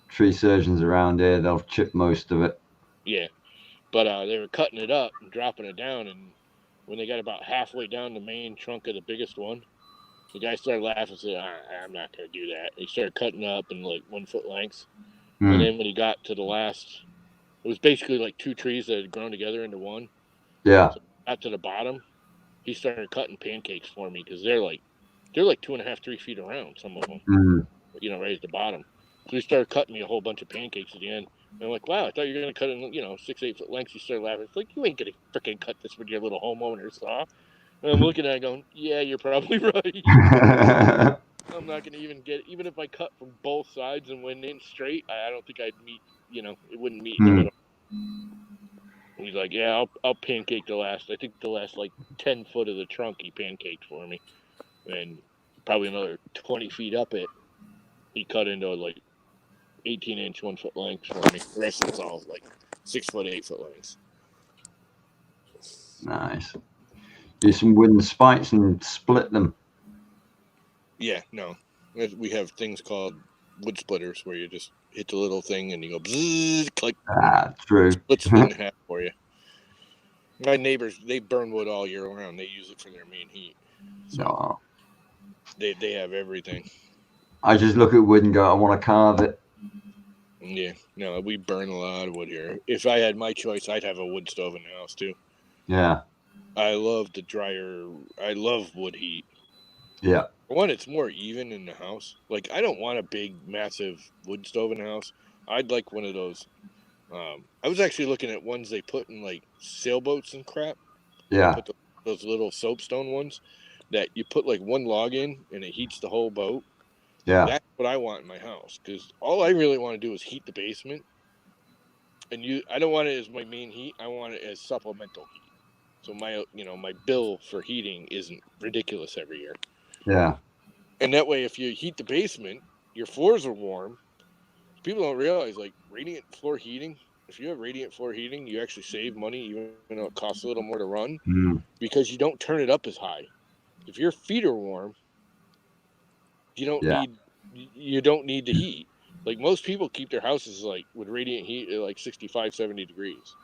tree surgeons around here. They'll chip most of it. Yeah. But they were cutting it up and dropping it down. And when they got about halfway down the main trunk of the biggest one, the guy started laughing and said, I'm not going to do that. He started cutting up in like 1 foot lengths. And then when he got to the last, it was basically like two trees that had grown together into one. Yeah. So got to the bottom, he started cutting pancakes for me because they're like 2.5, 3 feet around, some of them, right at the bottom. So he started cutting me a whole bunch of pancakes at the end. And I'm like, wow, I thought you were going to cut in, 6-8 foot lengths. He started laughing. It's like, you ain't going to freaking cut this with your little homeowner saw. And I'm looking at it going, yeah, you're probably right. I'm not going to even if I cut from both sides and went in straight, I don't think I'd meet, it wouldn't meet in the middle. And he's like, yeah, I'll pancake the last like 10 foot of the trunk he pancaked for me. And probably another 20 feet up it, he cut into like 18-inch 1 foot lengths for me. The rest of it's all like 6 foot, 8 foot lengths. Nice. Use some wooden spikes and split them. Yeah, no. We have things called wood splitters where you just hit the little thing and you go bzzz, click. True. Splits it in half for you. My neighbors, they burn wood all year round. They use it for their main heat. So they have everything. I just look at wood and go, I want to carve it. Yeah, no, we burn a lot of wood here. If I had my choice, I'd have a wood stove in the house too. Yeah. I love I love wood heat. Yeah. For one, it's more even in the house. Like, I don't want a big, massive wood stove in the house. I'd like one of those. I was actually looking at ones they put in like sailboats and crap. They Yeah. put those little soapstone ones that you put like one log in and it heats the whole boat. Yeah. That's what I want in my house because all I really want to do is heat the basement. And I don't want it as my main heat. I want it as supplemental heat. So my bill for heating isn't ridiculous every year. Yeah. And that way, if you heat the basement, your floors are warm. People don't realize like radiant floor heating. If you have radiant floor heating, you actually save money, even though it costs a little more to run, Mm. because you don't turn it up as high. If your feet are warm, you don't Yeah. need the heat. Like most people keep their houses like with radiant heat at like 65, 70 degrees.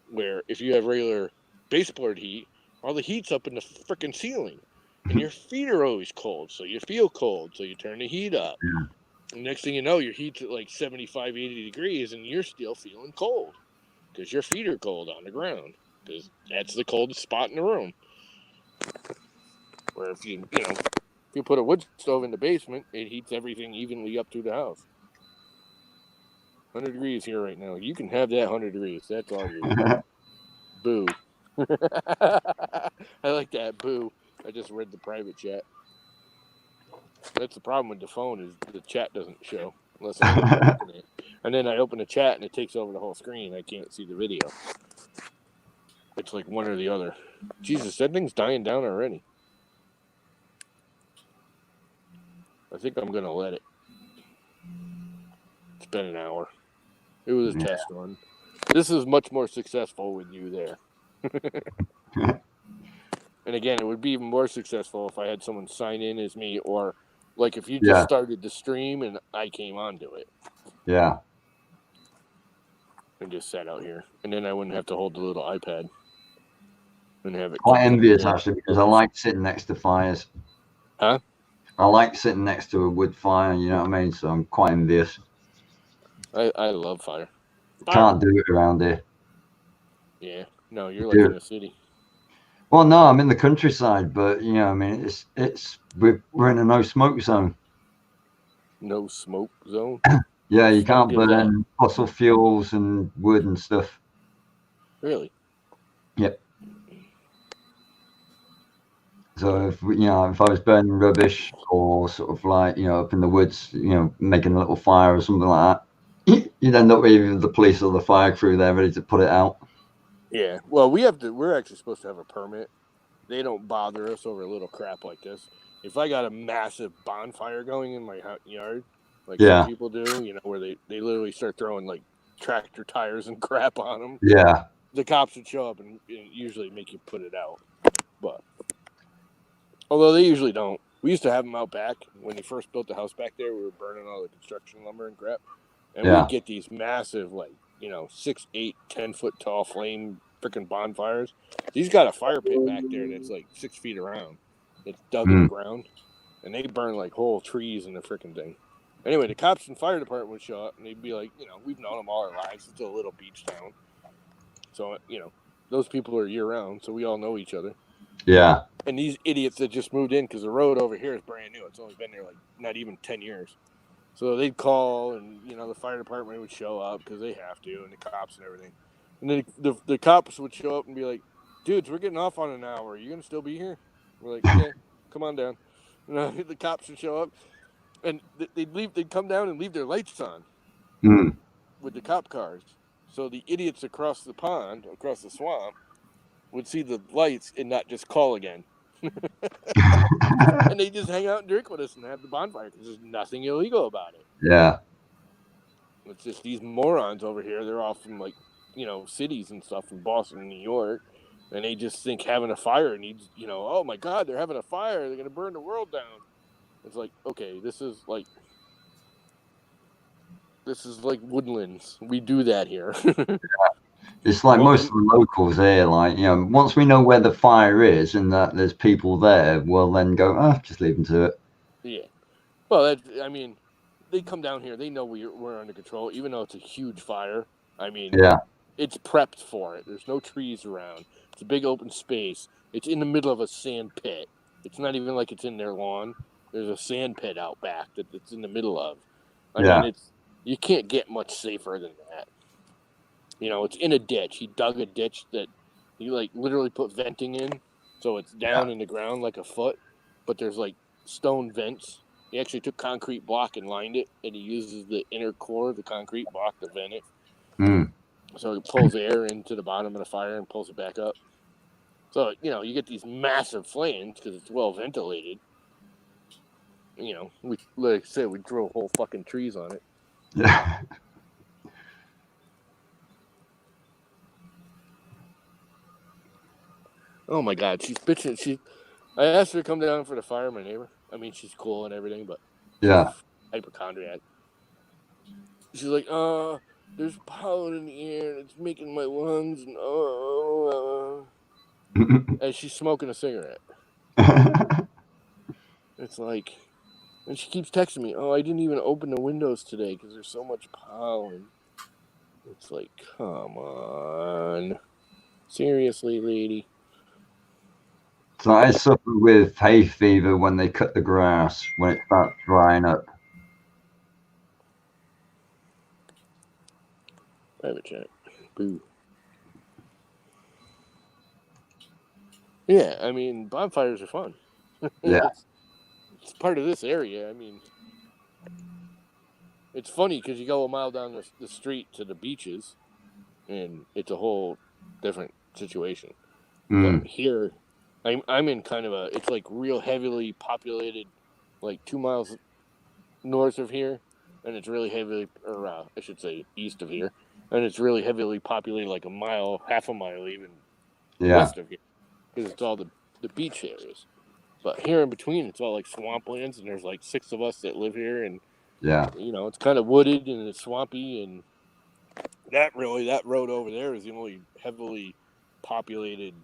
Where if you have regular baseboard heat, all the heat's up in the freaking ceiling. And your feet are always cold, so you feel cold, so you turn the heat up. Yeah. And next thing you know, your heat's at like 75, 80 degrees, and you're still feeling cold because your feet are cold on the ground because that's the coldest spot in the room. Where if you put a wood stove in the basement, it heats everything evenly up through the house. 100 degrees here right now. You can have that 100 degrees. That's all you need. Boo. I like that. Boo. I just read the private chat. That's the problem with the phone is the chat doesn't show unless I open it. And then I open the chat and it takes over the whole screen. I can't see the video. It's like one or the other. Jesus, that thing's dying down already. I think I'm going to let it. It's been an hour. It was a test run. This is much more successful with you there. And again, it would be even more successful if I had someone sign in as me, or like if you just started the stream and I came onto it. Yeah. And just sat out here. And then I wouldn't have to hold the little iPad and have it. Quite envious, actually, because I like sitting next to fires. Huh? I like sitting next to a wood fire, you know what I mean? So I'm quite envious. I love fire. Can't do it around here. Yeah. No, you're like in the city. Well, no, I'm in the countryside, but you know, I mean, we're in a no smoke zone. No smoke zone? Yeah, you can't burn fossil fuels and wood and stuff. Really? Yep. So if I was burning rubbish or sort of like, up in the woods, making a little fire or something like that, you'd end up with either the police or the fire crew there ready to put it out. Yeah. Well, we're actually supposed to have a permit. They don't bother us over a little crap like this. If I got a massive bonfire going in my yard, like some people do, where they literally start throwing like tractor tires and crap on them. Yeah. The cops would show up and usually make you put it out. But although they usually don't. We used to have them out back when they first built the house back there. We were burning all the construction lumber and crap, and we'd get these massive, like 6, 8, 10-foot tall flame freaking bonfires. He's got a fire pit back there that's like 6 feet around. It's dug in the ground, and they burn like whole trees in the freaking thing. Anyway, the cops and fire department would show up, and they'd be like, we've known them all our lives. It's a little beach town, so those people are year round, so we all know each other. Yeah. And these idiots that just moved in because the road over here is brand new. It's only been there like not even 10 years. So they'd call, and the fire department would show up because they have to, and the cops and everything. And then the cops would show up and be like, "Dudes, we're getting off on an hour. Are you gonna still be here?" We're like, "Yeah, come on down." And the cops would show up, and they'd come down and leave their lights on with the cop cars. So the idiots across the pond, across the swamp, would see the lights and not just call again. And they just hang out and drink with us and have the bonfire because there's nothing illegal about it. Yeah. It's just these morons over here. They're all from like, cities and stuff from Boston and New York. And they just think having a fire needs, oh my God, they're having a fire. They're going to burn the world down. It's like, okay, this is like woodlands. We do that here. It's like most of the locals here, like, once we know where the fire is and that there's people there, we'll then go, just leave them to it. Yeah. Well, they come down here. They know we're under control, even though it's a huge fire. It's prepped for it. There's no trees around. It's a big open space. It's in the middle of a sand pit. It's not even like it's in their lawn. There's a sand pit out back that it's in the middle of. I mean, you can't get much safer than that. You know, it's in a ditch. He dug a ditch that he like literally put venting in, so it's down in the ground like a foot, but there's like stone vents. He actually took concrete block and lined it, and he uses the inner core of the concrete block to vent it. Mm. So it pulls air into the bottom of the fire and pulls it back up. So, you know, you get these massive flames because it's well ventilated. You know, we like I said, we throw whole fucking trees on it. Yeah. Oh my God, she's bitching. I asked her to come down for the fire, my neighbor. I mean, she's cool and everything, but she's Yeah. hypochondriac. She's like, there's pollen in the air and it's making my lungs and and she's smoking a cigarette. It's like, and she keeps texting me, I didn't even open the windows today because there's so much pollen. It's like, come on. Seriously, lady. So I suffer with hay fever when they cut the grass, when it starts drying up. Private chat. Boo. Yeah, I mean, bonfires are fun. Yeah. It's part of this area. I mean, it's funny because you go a mile down the street to the beaches, and it's a whole different situation. Mm. But here, I'm in kind of it's like real heavily populated, like 2 miles north of here, and it's really heavily, or I should say east of here, and it's really heavily populated, like half a mile even west of here, because it's all the beach areas. But here in between, it's all like swamplands, and there's like 6 of us that live here, and you know, it's kind of wooded and it's swampy, and that road over there is the only heavily populated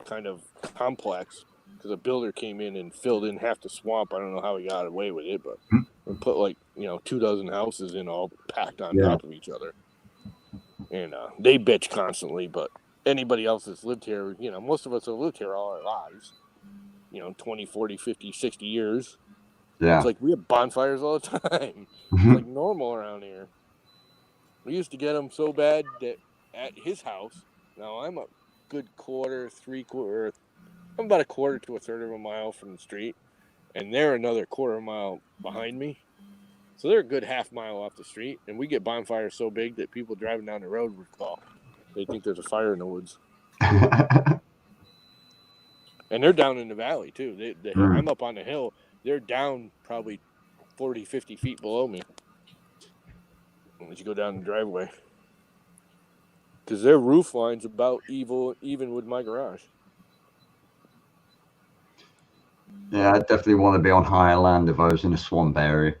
kind of complex, because a builder came in and filled in half the swamp. I don't know how he got away with it, but we put like 24 houses in, all packed on top of each other, and they bitch constantly. But anybody else that's lived here, most of us have lived here all our lives, 20, 40, 50, 60 years. Yeah. It's like we have bonfires all the time. It's like normal around here. We used to get them so bad that at his house, now I'm a good I'm about a quarter to a third of a mile from the street, and they're another quarter mile behind me. So they're a good half mile off the street, and we get bonfires so big that people driving down the road would call. They think there's a fire in the woods. And they're down in the valley, too. I'm up on the hill. They're down probably 40, 50 feet below me as you go down the driveway. Because their roof line's about even with my garage. Yeah, I definitely want to be on higher land if I was in a swamp area.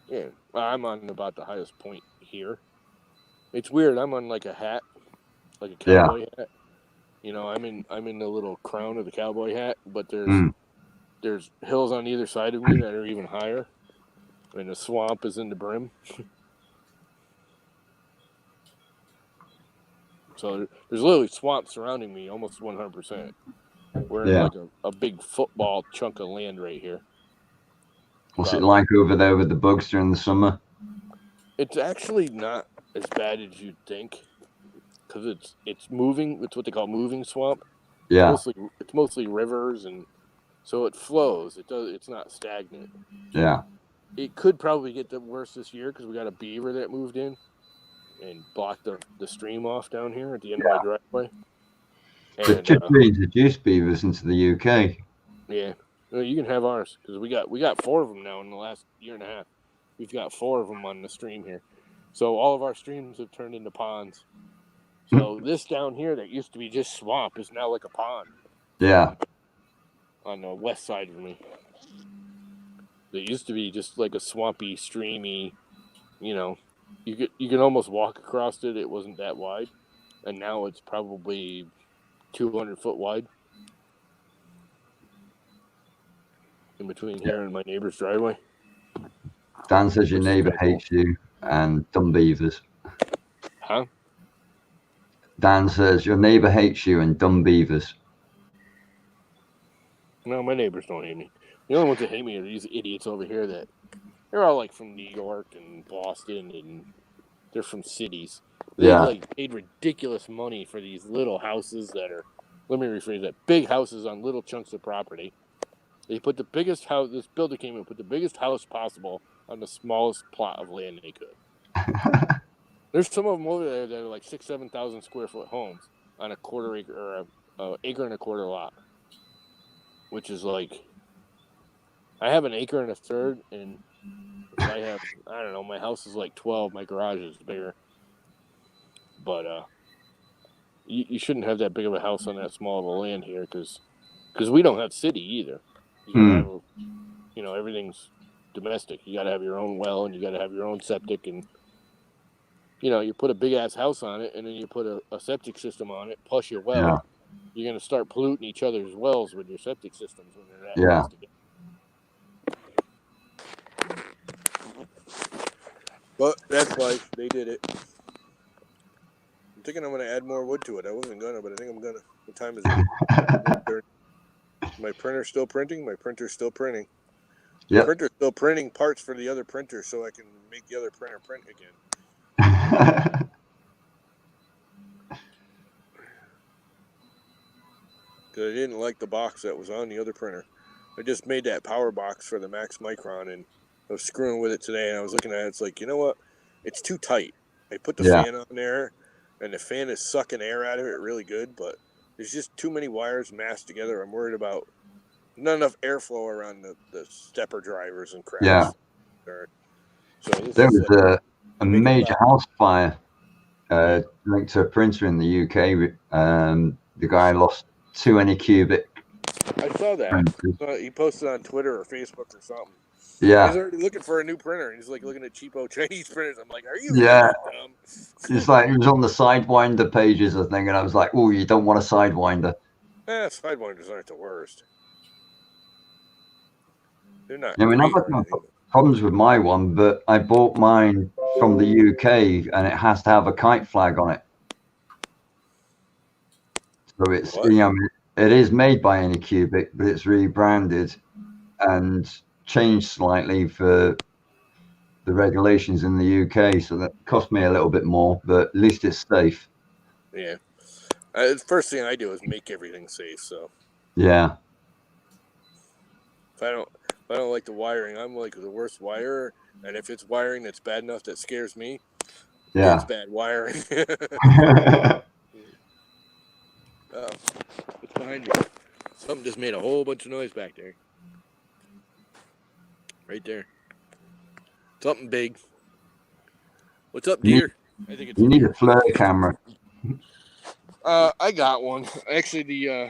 Yeah, I'm on about the highest point here. It's weird. I'm on like a hat, like a cowboy hat. I'm in the little crown of the cowboy hat, but there's hills on either side of me that are even higher, and the swamp is in the brim. So there's literally swamp surrounding me almost 100%. We're in like a big football chunk of land right here. What's it like over there with the bugs during the summer? It's actually not as bad as you'd think, because it's moving. It's what they call moving swamp. Yeah. It's mostly rivers, and so it flows. It's not stagnant. Yeah. It could probably get worse this year because we got a beaver that moved in and blocked the stream off down here at the end of my driveway. They've just reintroduced beavers into the UK. Yeah, well, you can have ours because we got 4 of them now in the last year and a half. We've got 4 of them on the stream here, so all of our streams have turned into ponds. So this down here that used to be just swamp is now like a pond. Yeah. On the west side of me, it used to be just like a swampy, streamy. You can almost walk across it. It wasn't that wide, and now it's probably 200 foot wide in between here and my neighbor's driveway. Dan says your neighbor hates you and dumb beavers. Huh? Dan says your neighbor hates you and dumb beavers. No, my neighbors don't hate me. The only ones that hate me are these idiots over here that they're all like from New York and Boston, and they're from cities. They Yeah. like paid ridiculous money for these little houses that are, let me rephrase that, big houses on little chunks of property. They put the biggest house, this builder came in and put the biggest house possible on the smallest plot of land they could. There's some of them over there that are like 7,000 square foot homes on a quarter acre or a acre and a quarter lot, which is like, I have an acre and a third, and I have, I don't know, my house is like 12, my garage is bigger, but you shouldn't have that big of a house on that small of a land here, because we don't have city either. You gotta have, you know, everything's domestic. You gotta have your own well, and you gotta have your own septic, and you know, you put a big ass house on it, and then you put a septic system on it, plus your well. Yeah. You're gonna start polluting each other's wells with your septic systems when they're that Yeah. close together. But that's life. They did it. I'm thinking I'm gonna add more wood to it. I wasn't gonna, but I think I'm gonna. What time is it? My printer's still printing. My printer's still printing. Yep. Printer's still printing parts for the other printer, so I can make the other printer print again. Because I didn't like the box that was on the other printer. I just made that power box for the Max Micron, and I was screwing with it today, and I was looking at it. It's like, you know what? It's too tight. I put the Yeah. fan on there, and the fan is sucking air out of it really good, but there's just too many wires massed together. I'm worried about not enough airflow around the stepper drivers and crap. Yeah. So this There is was like, a major house fire Yeah. linked to a printer in the UK. The guy lost 2 Anycubic I saw that. printers. He posted on Twitter or Facebook or something. Yeah. He's already looking for a new printer. He's like looking at cheapo Chinese printers. I'm like, are you Yeah. really dumb? It's like it was on the Sidewinder pages, I think, and I was like, oh, you don't want a Sidewinder. Sidewinders aren't the worst. They're not I mean, great I've or had anything. problems with my one, but I bought mine from the UK, and it has to have a kite flag on it. So it's, What? you know, it is made by Anycubic, but it's rebranded and changed slightly for the regulations in the UK. So that cost me a little bit more, but at least it's safe. Yeah. The first thing I do is make everything safe. So Yeah. if I don't like the wiring, I'm like the worst wirer. And if it's wiring that's bad enough that scares me, Yeah. it's bad wiring. Oh, it's behind me. Something just made a whole bunch of noise back there. Right there. Something big. What's up, deer? I think it's You a need deer. a flare camera. I got one. Actually, I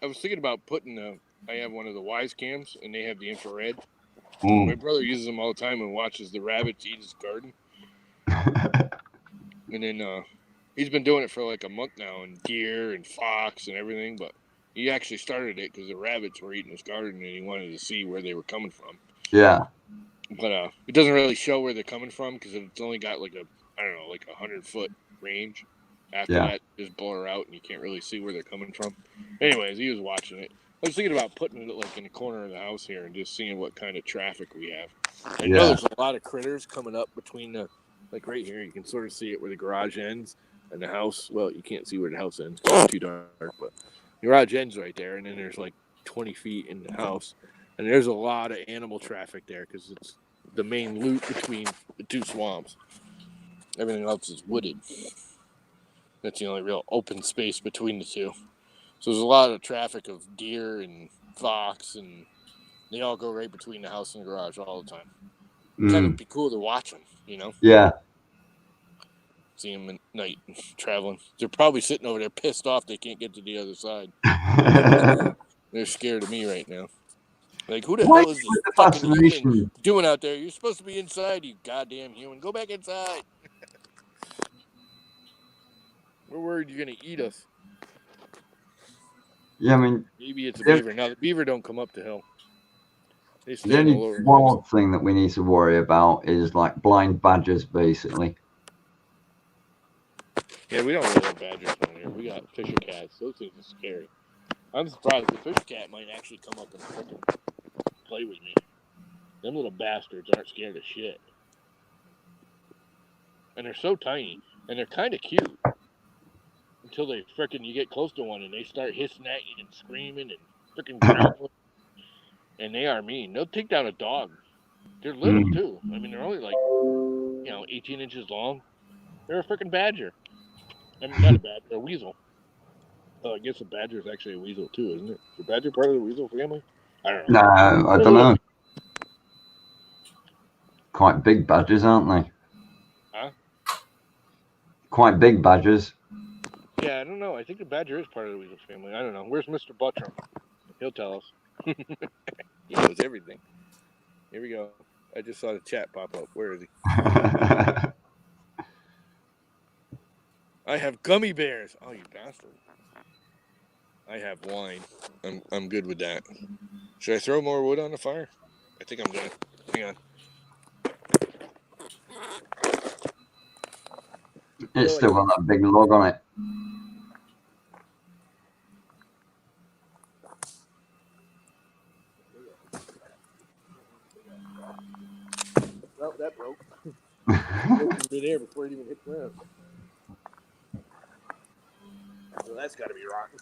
was thinking about putting I have one of the Wise cams, and they have the infrared. My brother uses them all the time and watches the rabbits eat his garden. And then he's been doing it for like a month now, and deer and fox and everything. But he actually started it because the rabbits were eating his garden, and he wanted to see where they were coming from. Yeah. But it doesn't really show where they're coming from because it's only got like a 100-foot range. After that, just blur out and you can't really see where they're coming from. Anyways, he was watching it. I was thinking about putting it like in the corner of the house here and just seeing what kind of traffic we have. I know there's a lot of critters coming up between like right here. You can sort of see it where the garage ends and the house. Well, you can't see where the house ends. It's too dark, but the garage ends right there, and then there's like 20 feet in the house. And there's a lot of animal traffic there because it's the main loop between the two swamps. Everything else is wooded. That's the only real open space between the two. So there's a lot of traffic of deer and fox, and they all go right between the house and the garage all the time. Kind of be cool to watch them, you know? Yeah. See them at night traveling. They're probably sitting over there pissed off they can't get to the other side. They're scared of me right now. Like, who the hell is this fucking human doing out there? You're supposed to be inside, you goddamn human. Go back inside. We're worried you're going to eat us. Yeah, I mean, maybe it's a beaver. Now, the beaver don't come up the hill. They the stand only all over. wild thing that we need to worry about is like blind badgers, basically. Yeah, we don't really have badgers down here. We got fisher cats. Those things are scary. I'm surprised the fisher cat might actually come up and frickin' play with me. Them little bastards aren't scared of shit. And they're so tiny. And they're kind of cute. Until they frickin' you get close to one and they start hissing at you and screaming and frickin' growling. And they are mean. They'll take down a dog. They're little, too. I mean, they're only like, 18 inches long. They're a frickin' badger. I mean, not a badger, a weasel. Oh, I guess a badger is actually a weasel, too, isn't it? Is a badger part of the weasel family? I don't know. No, I don't know. Quite big badgers, aren't they? Huh? Quite big badgers. Yeah, I don't know. I think the badger is part of the weasel family. I don't know. Where's Mr. Buttram? He'll tell us. He knows everything. Here we go. I just saw the chat pop up. Where is he? I have gummy bears. Oh, you bastard. I have wine. I'm good with that. Should I throw more wood on the fire? I think I'm gonna. Hang on. It's still got that big log on it. Well, that broke. It was there before it even hit the ground. Well, that's got to be rotten.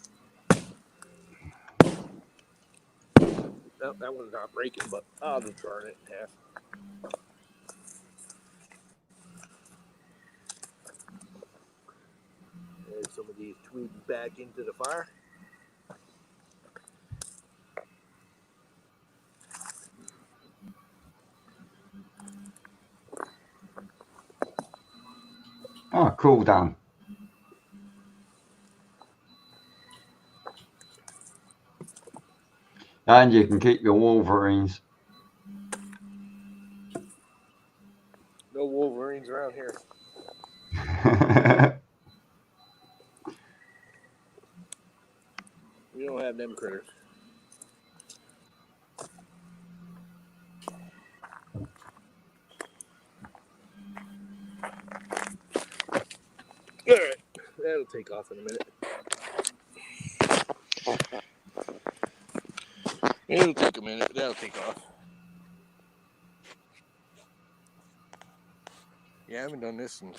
No, that one's not breaking, but I'll just burn it in half. Add some of these twigs back into the fire. Oh, cool, Dan. And you can keep your Wolverines. No Wolverines around here. We don't have them critters. All right, that'll take off in a minute. It'll take a minute, but that'll take off. Yeah, I haven't done this in,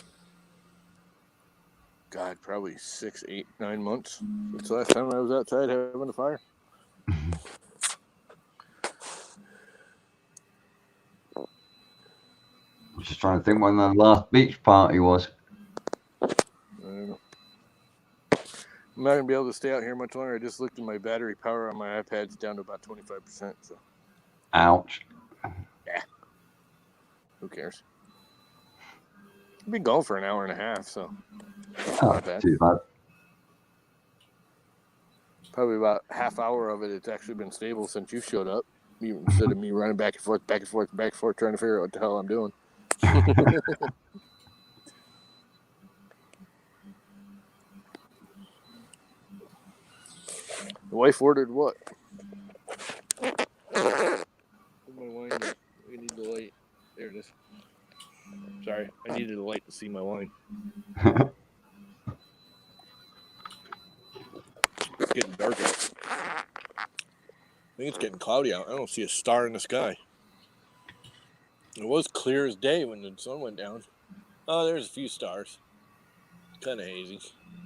God, probably 6, 8, 9 months. Since the last time I was outside having a fire. I'm just trying to think when the last beach party was. I don't know. I'm not going to be able to stay out here much longer. I just looked at my battery power on my iPad's down to about 25%. So. Ouch. Yeah. Who cares? I've been gone for an hour and a half, so. Oh, Not bad. too bad. Probably about half hour of it, it's actually been stable since you showed up. Instead of me running back and forth, trying to figure out what the hell I'm doing. The wife ordered what? Where's my wine? I need the light. There it is. Sorry, I needed a light to see my wine. It's getting dark out. I think it's getting cloudy out. I don't see a star in the sky. It was clear as day when the sun went down. Oh, there's a few stars. Kind of hazy.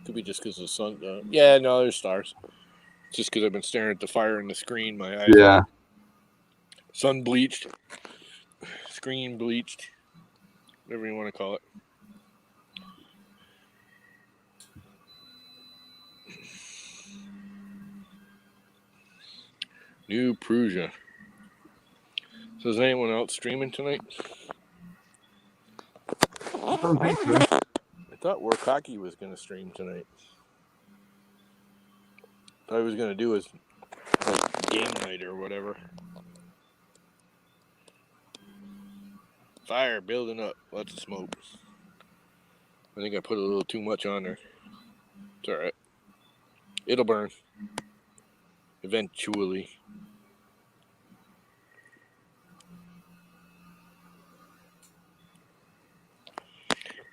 Could be just because the sun. Yeah, no, there's stars. It's just because I've been staring at the fire in the screen. My eyes Yeah. are sun bleached, screen bleached, whatever you want to call it. New Prusia. So is anyone else streaming tonight? I don't think so. I thought Warkaki was going to stream tonight. Thought he was going to do his game night or whatever. Fire building up. Lots of smoke. I think I put a little too much on there. It's alright. It'll burn. Eventually.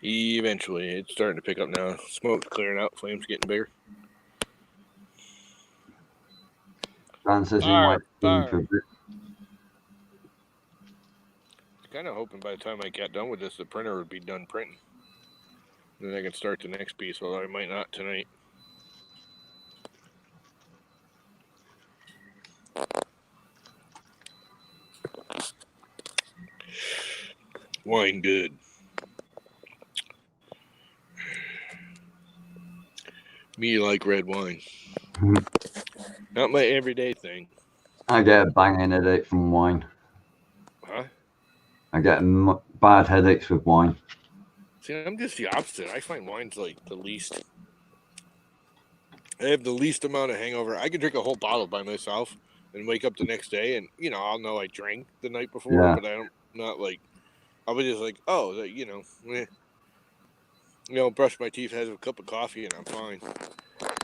Eventually. It's starting to pick up now. Smoke's clearing out. Flames getting bigger. Dan says he Fire, might stream fire. for a bit. kind of hoping by the time I got done with this, the printer would be done printing. Then I can start the next piece, although I might not tonight. Wine good. Me like red wine. Not my everyday thing. I get a banging headache from wine. Huh? I get bad headaches with wine. See, I'm just the opposite. I find wine's like the least. I have the least amount of hangover. I could drink a whole bottle by myself and wake up the next day, and I'll know I drank the night before, Yeah. but I'm not like. I'll be just like, oh, brush my teeth, have a cup of coffee, and I'm fine.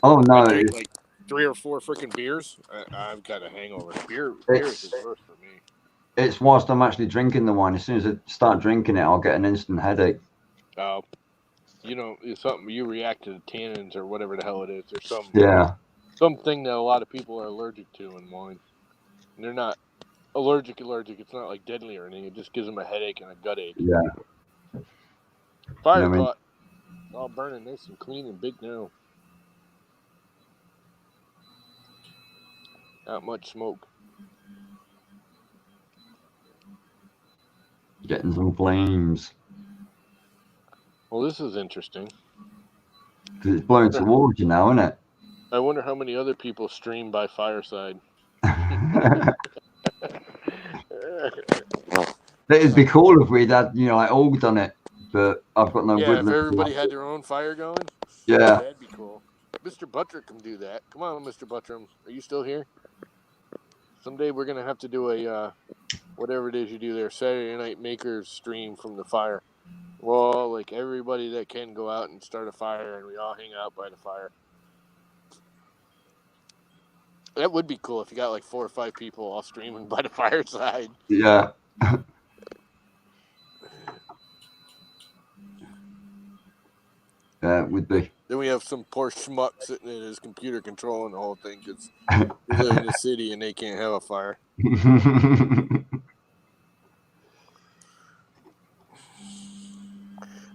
Oh no! I drink like 3 or 4 freaking beers. I've got a hangover. Beer is the worst for me. It's whilst I'm actually drinking the wine. As soon as I start drinking it, I'll get an instant headache. It's something you react to the tannins or whatever the hell it is. There's something that a lot of people are allergic to in wine. And they're not allergic. It's not like deadly or anything. It just gives them a headache and a gut ache. Yeah. Fire pot, all burning nice and clean and big now. Not much smoke. Getting some flames. Well, this is interesting. Because it's blowing towards you now, isn't it? I wonder how many other people stream by fireside. It'd be cool if we'd had, all done it, but I've got no wood. If everybody had their own fire going. Yeah. That'd be cool. Mr. Buttram can do that. Come on, Mr. Buttram. Are you still here? Someday we're going to have to do a, whatever it is you do there, Saturday Night Makers stream from the fire. Well, like everybody that can go out and start a fire and we all hang out by the fire. That would be cool if you got like 4 or 5 people all streaming by the fireside. Yeah. Yeah, it would be. Then we have some poor schmuck sitting at his computer controlling the whole thing because we live in the city and they can't have a fire.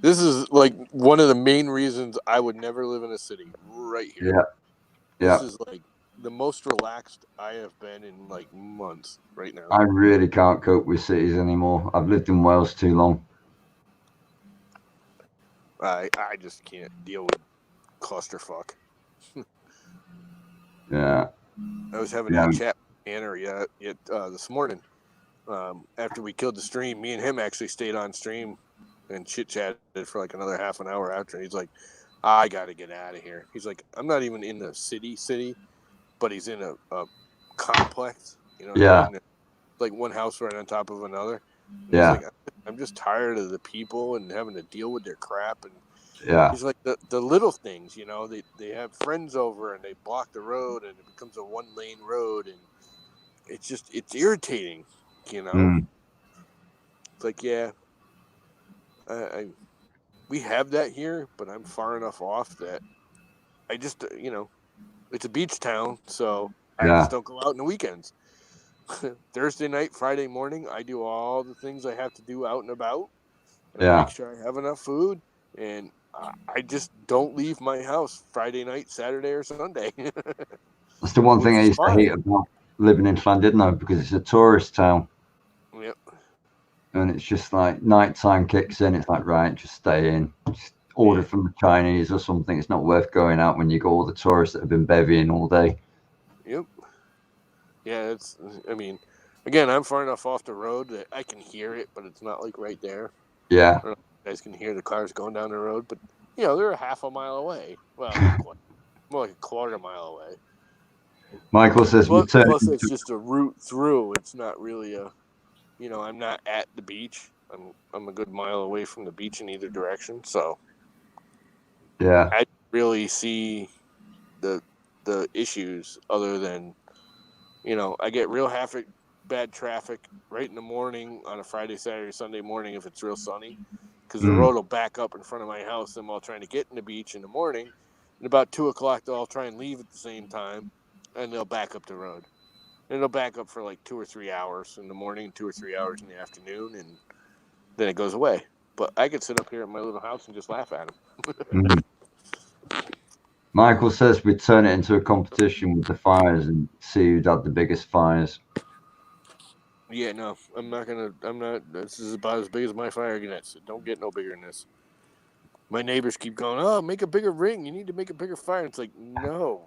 This is like one of the main reasons I would never live in a city right here. Yeah. This is like the most relaxed I have been in like months right now. I really can't cope with cities anymore. I've lived in Wales too long. I just can't deal with clusterfuck. Yeah. I was having a chat with Tanner this morning. After we killed the stream, me and him actually stayed on stream and chit-chatted for like another half an hour after. He's like, I got to get out of here. He's like, I'm not even in the city, but he's in a complex. You know what I mean? Like one house right on top of another. Yeah. He's like, I'm just tired of the people and having to deal with their crap. And he's like, the little things, they have friends over and they block the road and it becomes a 1-lane road. And it's irritating, Mm. It's like, we have that here, but I'm far enough off that I just, it's a beach town, so I just don't go out on the weekends. Thursday night, Friday morning, I do all the things I have to do out and about. And I make sure I have enough food, and I just don't leave my house Friday night, Saturday, or Sunday. That's the one thing I used to hate about living in Llandudno, because it's a tourist town. Yep. And it's just like nighttime kicks in. It's like, right, just stay in. Just order from the Chinese or something. It's not worth going out when you got all the tourists that have been bevying all day. Yep. Yeah, again, I'm far enough off the road that I can hear it, but it's not like right there. Yeah. I don't know if you guys can hear the cars going down the road, but, they're a half a mile away. Well, more like a quarter mile away. Michael says, plus it's just a route through. It's not really I'm not at the beach. I'm a good mile away from the beach in either direction, so yeah, I really see the issues other than I get real bad traffic right in the morning on a Friday, Saturday, Sunday morning if it's real sunny, because the road will back up in front of my house and while trying to get in the beach in the morning, and about 2:00 they'll all try and leave at the same time, and they'll back up the road. And it'll back up for like 2 or 3 hours in the morning, 2 or 3 hours in the afternoon, and then it goes away. But I could sit up here at my little house and just laugh at him. Mm. Michael says we turn it into a competition with the fires and see who'd had the biggest fires. Yeah, no, I'm not gonna. I'm not. This is about as big as my fire gets. It don't get no bigger than this. My neighbors keep going, oh, make a bigger ring. You need to make a bigger fire. It's like, no.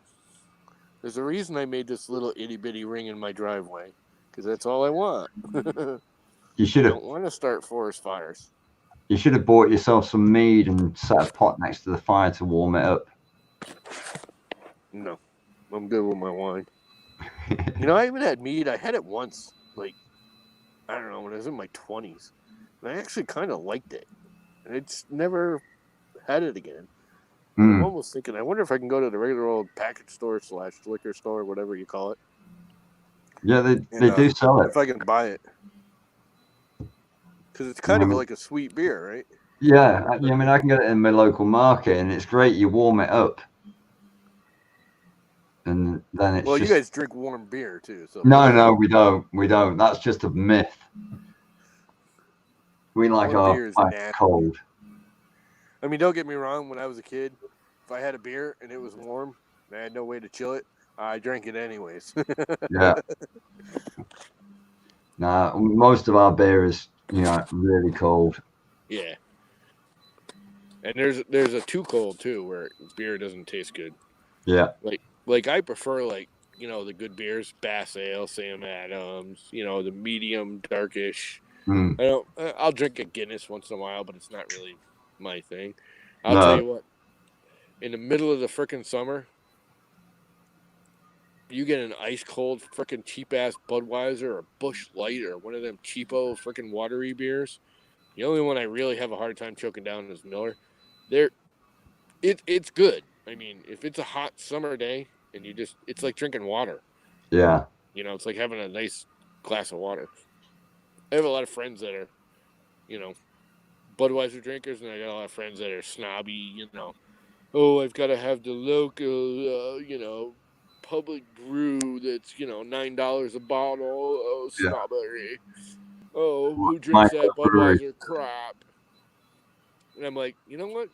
There's a reason I made this little itty bitty ring in my driveway, because that's all I want. You I should have. don't want to start forest fires. You should have bought yourself some mead and set a pot next to the fire to warm it up. No, I'm good with my wine. I even had mead. I had it once, like, I don't know, when I was in my 20s. And I actually kind of liked it. And it's never had it again. I'm almost thinking, I wonder if I can go to the regular old package store / liquor store, whatever you call it. Yeah, they do sell it. If I can buy it. Because it's kind of like a sweet beer, right? Yeah, I mean, I can get it in my local market, and it's great. You warm it up. And then it's Well, just... you guys drink warm beer, too. So No, we don't. We don't. That's just a myth. We like warm our beer is ice nasty. cold. I mean, don't get me wrong. When I was a kid, if I had a beer and it was warm and I had no way to chill it, I drank it anyways. Yeah. Nah, most of our beer is, really cold. Yeah. And there's a too cold, too, where beer doesn't taste good. Yeah. Like I prefer, the good beers, Bass Ale, Sam Adams, the medium, darkish. I'll drink a Guinness once in a while, but it's not really my thing. I'll tell you what, in the middle of the frickin' summer, you get an ice cold frickin' cheap ass Budweiser or Busch Light or one of them cheapo frickin' watery beers. The only one I really have a hard time choking down is Miller. It's good. I mean, if it's a hot summer day and it's like drinking water. Yeah. It's like having a nice glass of water. I have a lot of friends that are, Budweiser drinkers, and I got a lot of friends that are snobby, oh, I've got to have the local, public brew that's, $9 a bottle. Oh, snobbery. Oh, who drinks that Budweiser crap? And I'm like, you know what?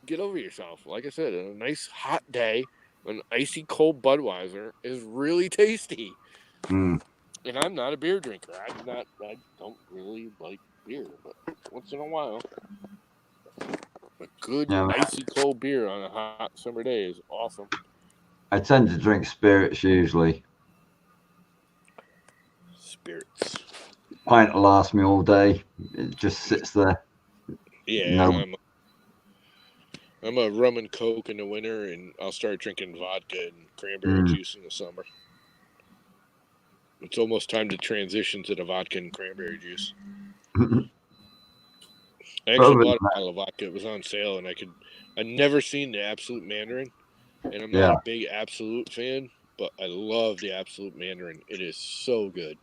Get over yourself. Like I said, a nice hot day, an icy cold Budweiser is really tasty. And I'm not a beer drinker. I don't really like beer, but once in a while, a good icy cold beer on a hot summer day is awesome. I tend to drink spirits usually. Spirits. Pint will last me all day. It just sits there. Yeah, I'm a rum and coke in the winter, and I'll start drinking vodka and cranberry juice in the summer. It's almost time to transition to the vodka and cranberry juice. I actually bought a bottle of vodka. It was on sale, and I'd never seen the Absolute Mandarin, and I'm not a big Absolute fan, but I love the Absolute Mandarin. It is so good.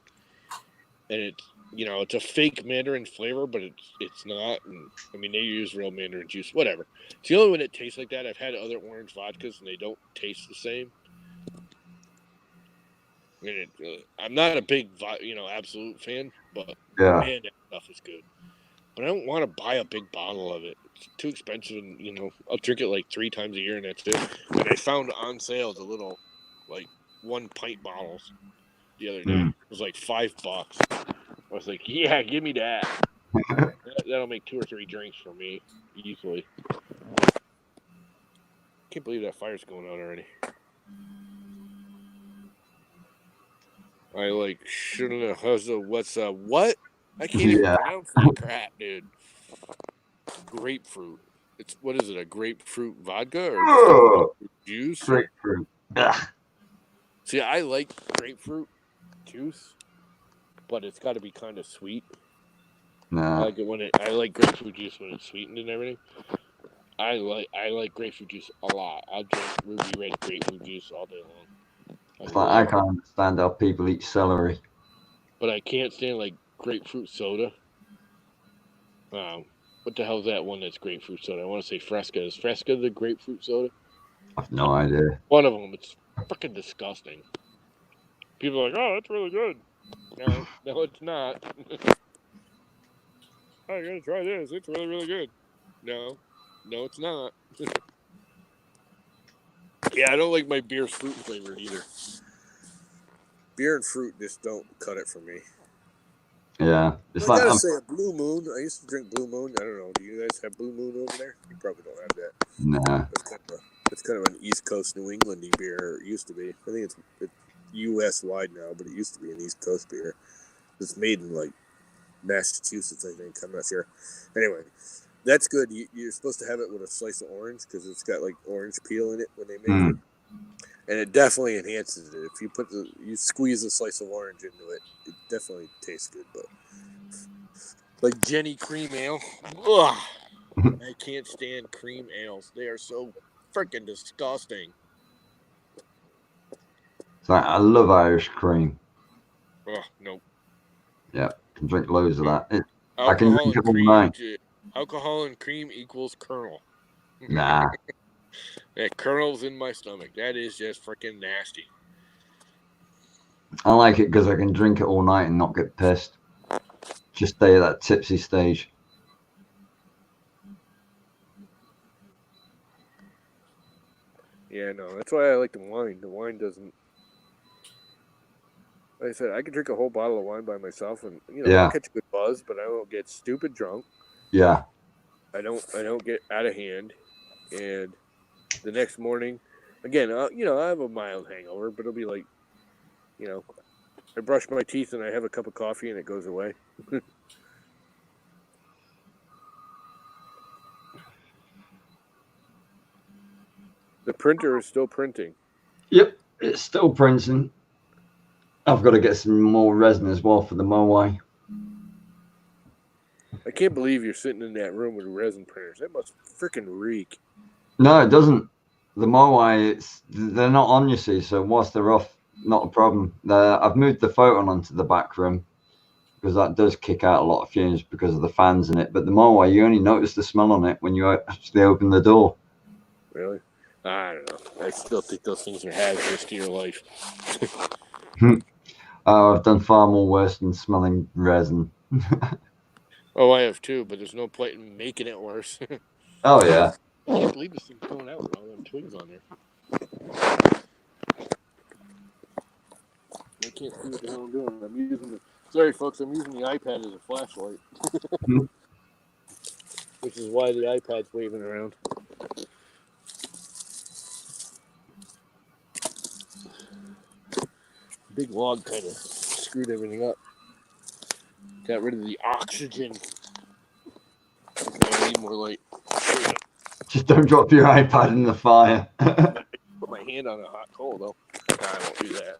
And it's a fake Mandarin flavor, but it's not. And, I mean, they use real Mandarin juice, whatever. It's the only one that tastes like that. I've had other orange vodkas, and they don't taste the same. And I'm not a big, Absolute fan, but man, that stuff is good. But I don't want to buy a big bottle of it. It's too expensive, and, I'll drink it like 3 times a year, and that's it. And I found on sale the little, 1 pint bottles the other day. It was like $5. I was like, yeah, give me that. That'll make 2 or 3 drinks for me easily. Can't believe that fire's going on already. I shouldn't have hustled. What? I can't even pronounce that crap, dude. Grapefruit. What is it? A grapefruit vodka or just a grapefruit juice? Grapefruit. See, I like grapefruit juice, but it's got to be kind of sweet. Nah. I like grapefruit juice when it's sweetened and everything. I like grapefruit juice a lot. I'll drink Ruby Red grapefruit juice all day long. It's like I can't understand how people eat celery. But I can't stand grapefruit soda. What the hell is that one that's grapefruit soda? I want to say Fresca. Is Fresca the grapefruit soda? I have no idea. One of them. It's freaking disgusting. People are like, oh, that's really good. No, it's not. oh, you gotta try this. It's really, really good. No, it's not. Yeah, I don't like my beers fruit flavored either. Beer and fruit just don't cut it for me. Yeah, it's I like gotta say, a Blue Moon. I used to drink Blue Moon. I don't know. Do you guys have Blue Moon over there? You probably don't have that. nah. It's kind of an East Coast New Englandy beer. Or it used to be. I think it's U.S. wide now, but it used to be an East Coast beer. It's made in like Massachusetts, I think. I'm not sure. Anyway, that's good. You're supposed to have it with a slice of orange because it's got like orange peel in it when they make it, and it definitely enhances it. If you squeeze a slice of orange into it, it definitely tastes good. But like Jenny Cream Ale, ugh, I can't stand cream ales. They are so freaking disgusting. It's like I love Irish cream. Ugh, no. Yeah, can drink loads of that. I can Alcohol drink and it all cream. night. Alcohol and cream equals kernel. Nah, That kernel's in my stomach. That is just freaking nasty. I like it because I can drink it all night and not get pissed. Just stay at that tipsy stage. Yeah, no, that's why I like the wine. The wine doesn't. Like I said, I could drink a whole bottle of wine by myself, and I'll Yeah, catch a good buzz, but I won't get stupid drunk. yeah. I don't get out of hand, and the next morning, again, I have a mild hangover, but it'll be like, I brush my teeth and I have a cup of coffee and it goes away. The printer is still printing. Yep, it's still printing. I've got to get some more resin as well for the Moai. I can't believe you're sitting in that room with resin printers. That must freaking reek. No, it doesn't. The Moai, they're not on, you see, so whilst they're off, not a problem. I've moved the photon onto the back room because that does kick out a lot of fumes because of the fans in it. But the Moai, you only notice the smell on it when you actually open the door. Really? I don't know. I still think those things are hazardous to your life. I've done far more worse than smelling resin. Oh, I have too, but there's no point in making it worse. Oh, yeah. I can't believe this thing's going out with all them twigs on there. I can't see what the hell I'm doing. Sorry, folks, I'm using the iPad as a flashlight. Which is why the iPad's waving around. Big log kind of screwed everything up. Got rid of the oxygen. I need more light. Just don't drop your iPad in the fire. Put my hand on a hot coal, though. Nah, I won't do that.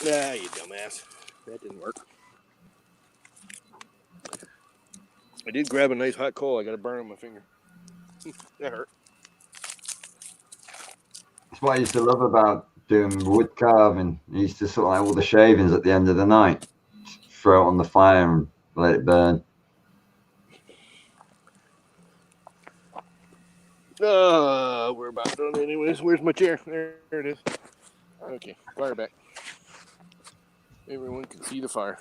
Ah, you dumbass. That didn't work. I did grab a nice hot coal. I got a burn on my finger. That hurt. That's what I used to love about doing wood carving. I used to sort of like all the shavings at the end of the night, just throw it on the fire and let it burn. We're about done anyways. Where's my chair? There it is. Okay, fire back. Everyone can see the fire.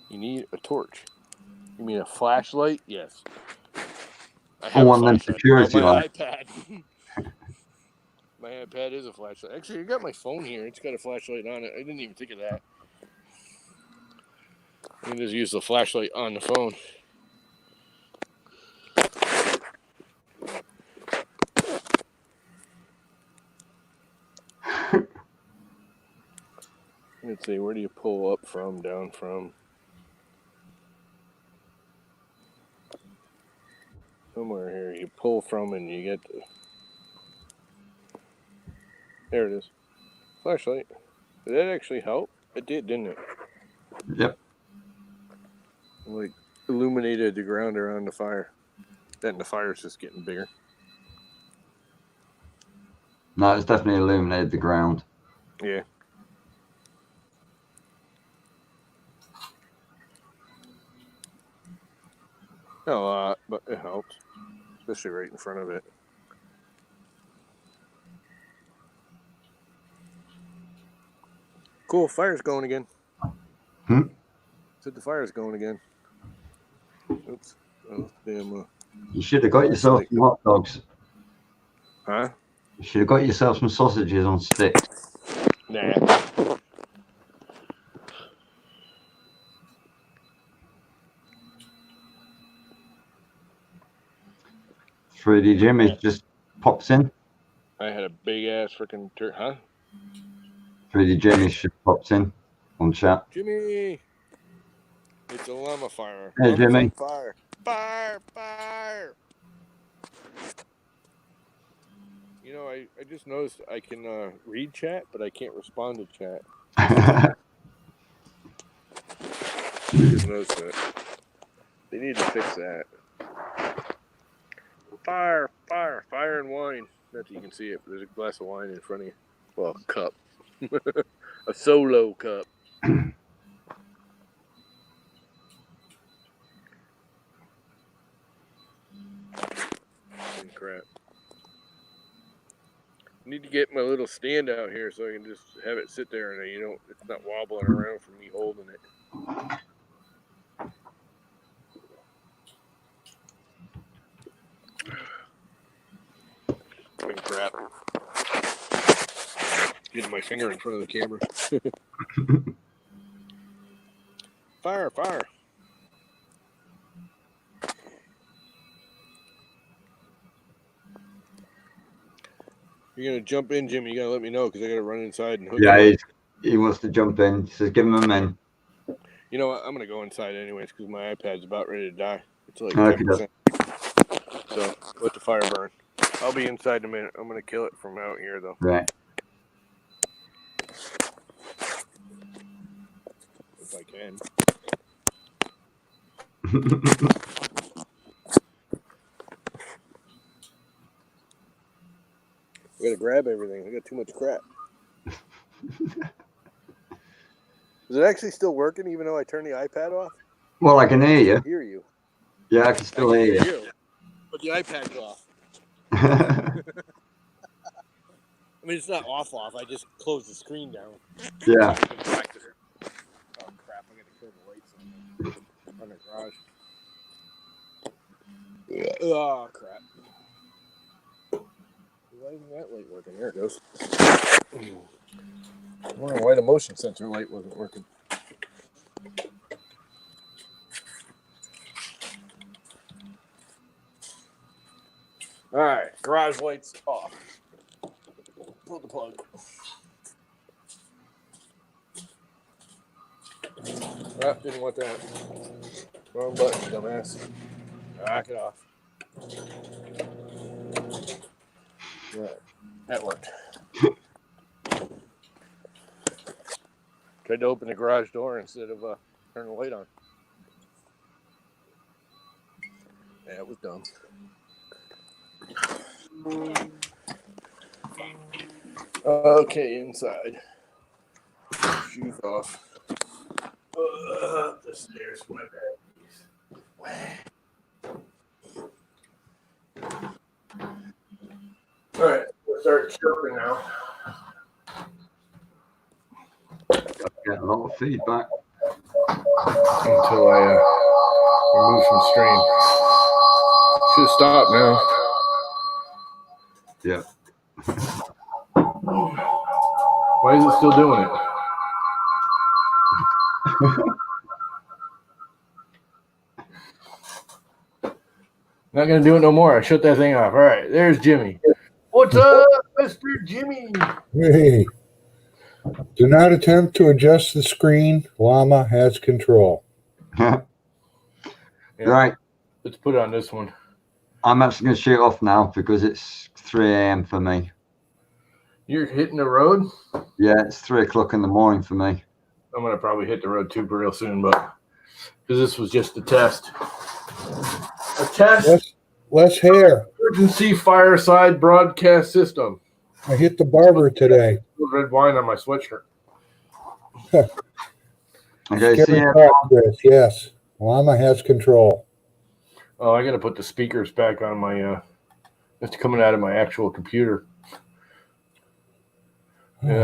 You need a torch. You mean a flashlight? Yes. I have one a of them flashlight security on my lights. iPad. My iPad is a flashlight. Actually, I got my phone here. It's got a flashlight on it. I didn't even think of that. I can just use the flashlight on the phone. Let's see, where do you pull up from, down from? Somewhere here. You pull from and you get the... There it is. Flashlight. Did that actually help? It did, didn't it? Yep. Like, illuminated the ground around the fire. Then the fire's just getting bigger. No, it's definitely illuminated the ground. Yeah. Not a lot, but it helps, especially right in front of it. Cool, fire's going again. Said the fire's going again. Oops. Oh, damn. You should have got yourself some hot dogs. Huh? You should have got yourself some sausages on sticks. Nah. 3D Jimmy just pops in. I had a big ass freaking huh? 3D Jimmy just pops in on chat. Jimmy! It's a llama fire. Hey, Llama's Jimmy. on fire. Fire! Fire! You know, I just noticed I can read chat, but I can't respond to chat. I just noticed that. They need to fix that. Fire! Fire! Fire and wine. Not that you can see it, but there's a glass of wine in front of you. Well, a cup. A solo cup. Crap. I need to get my little stand out here so I can just have it sit there and it's not wobbling around from me holding it. Crap. Getting my finger in front of the camera. Fire, fire. You're going to jump in, Jimmy. You got to let me know because I got to run inside and hook Yeah, you up. he wants to jump in. He says, give him a min. You know what? I'm going to go inside anyways because my iPad's about ready to die. It's like Okay. 10%. So let the fire burn. I'll be inside in a minute. I'm going to kill it from out here, though. Right. If I can. I got to grab everything. I got too much crap. Is it actually still working even though I turned the iPad off? Well, I can hear you. I hear you. Yeah, I can still hear you. But the iPad's off. I mean, it's not off. I just closed the screen down. Yeah. Oh, crap. I got to kill the lights on the garage. Oh, crap. Why isn't that light working? There it goes. I wonder why the motion sensor light wasn't working. All right, garage lights off. Pull the plug. Ah, didn't want that. Wrong button, dumbass. Knock it off. Right, that worked. Tried to open the garage door instead of turning the light on. Yeah, it was dumb. Okay, inside. Shoes off. Up the stairs, my bad. Alright, we'll start chirping now. Get a lot of feedback. Until I remove from stream. Should stop now. Yeah. Why is it still doing it? Not gonna do it no more. I shut that thing off. All right, there's Jimmy. What's up, Mr. Jimmy? Hey, do not attempt to adjust the screen. Llama has control. Yeah. Right. Let's put it on this one. I'm actually going to shoot off now because it's 3 a.m. for me. You're hitting the road? Yeah, it's 3 o'clock in the morning for me. I'm gonna probably hit the road too real soon, but because this was just a test. A test. Less hair. Emergency fireside broadcast system. I hit the barber today. Red wine on my sweatshirt. Okay, see Scary you. progress, yes. Llama has control. Oh, I got to put the speakers back on my. It's coming out of my actual computer.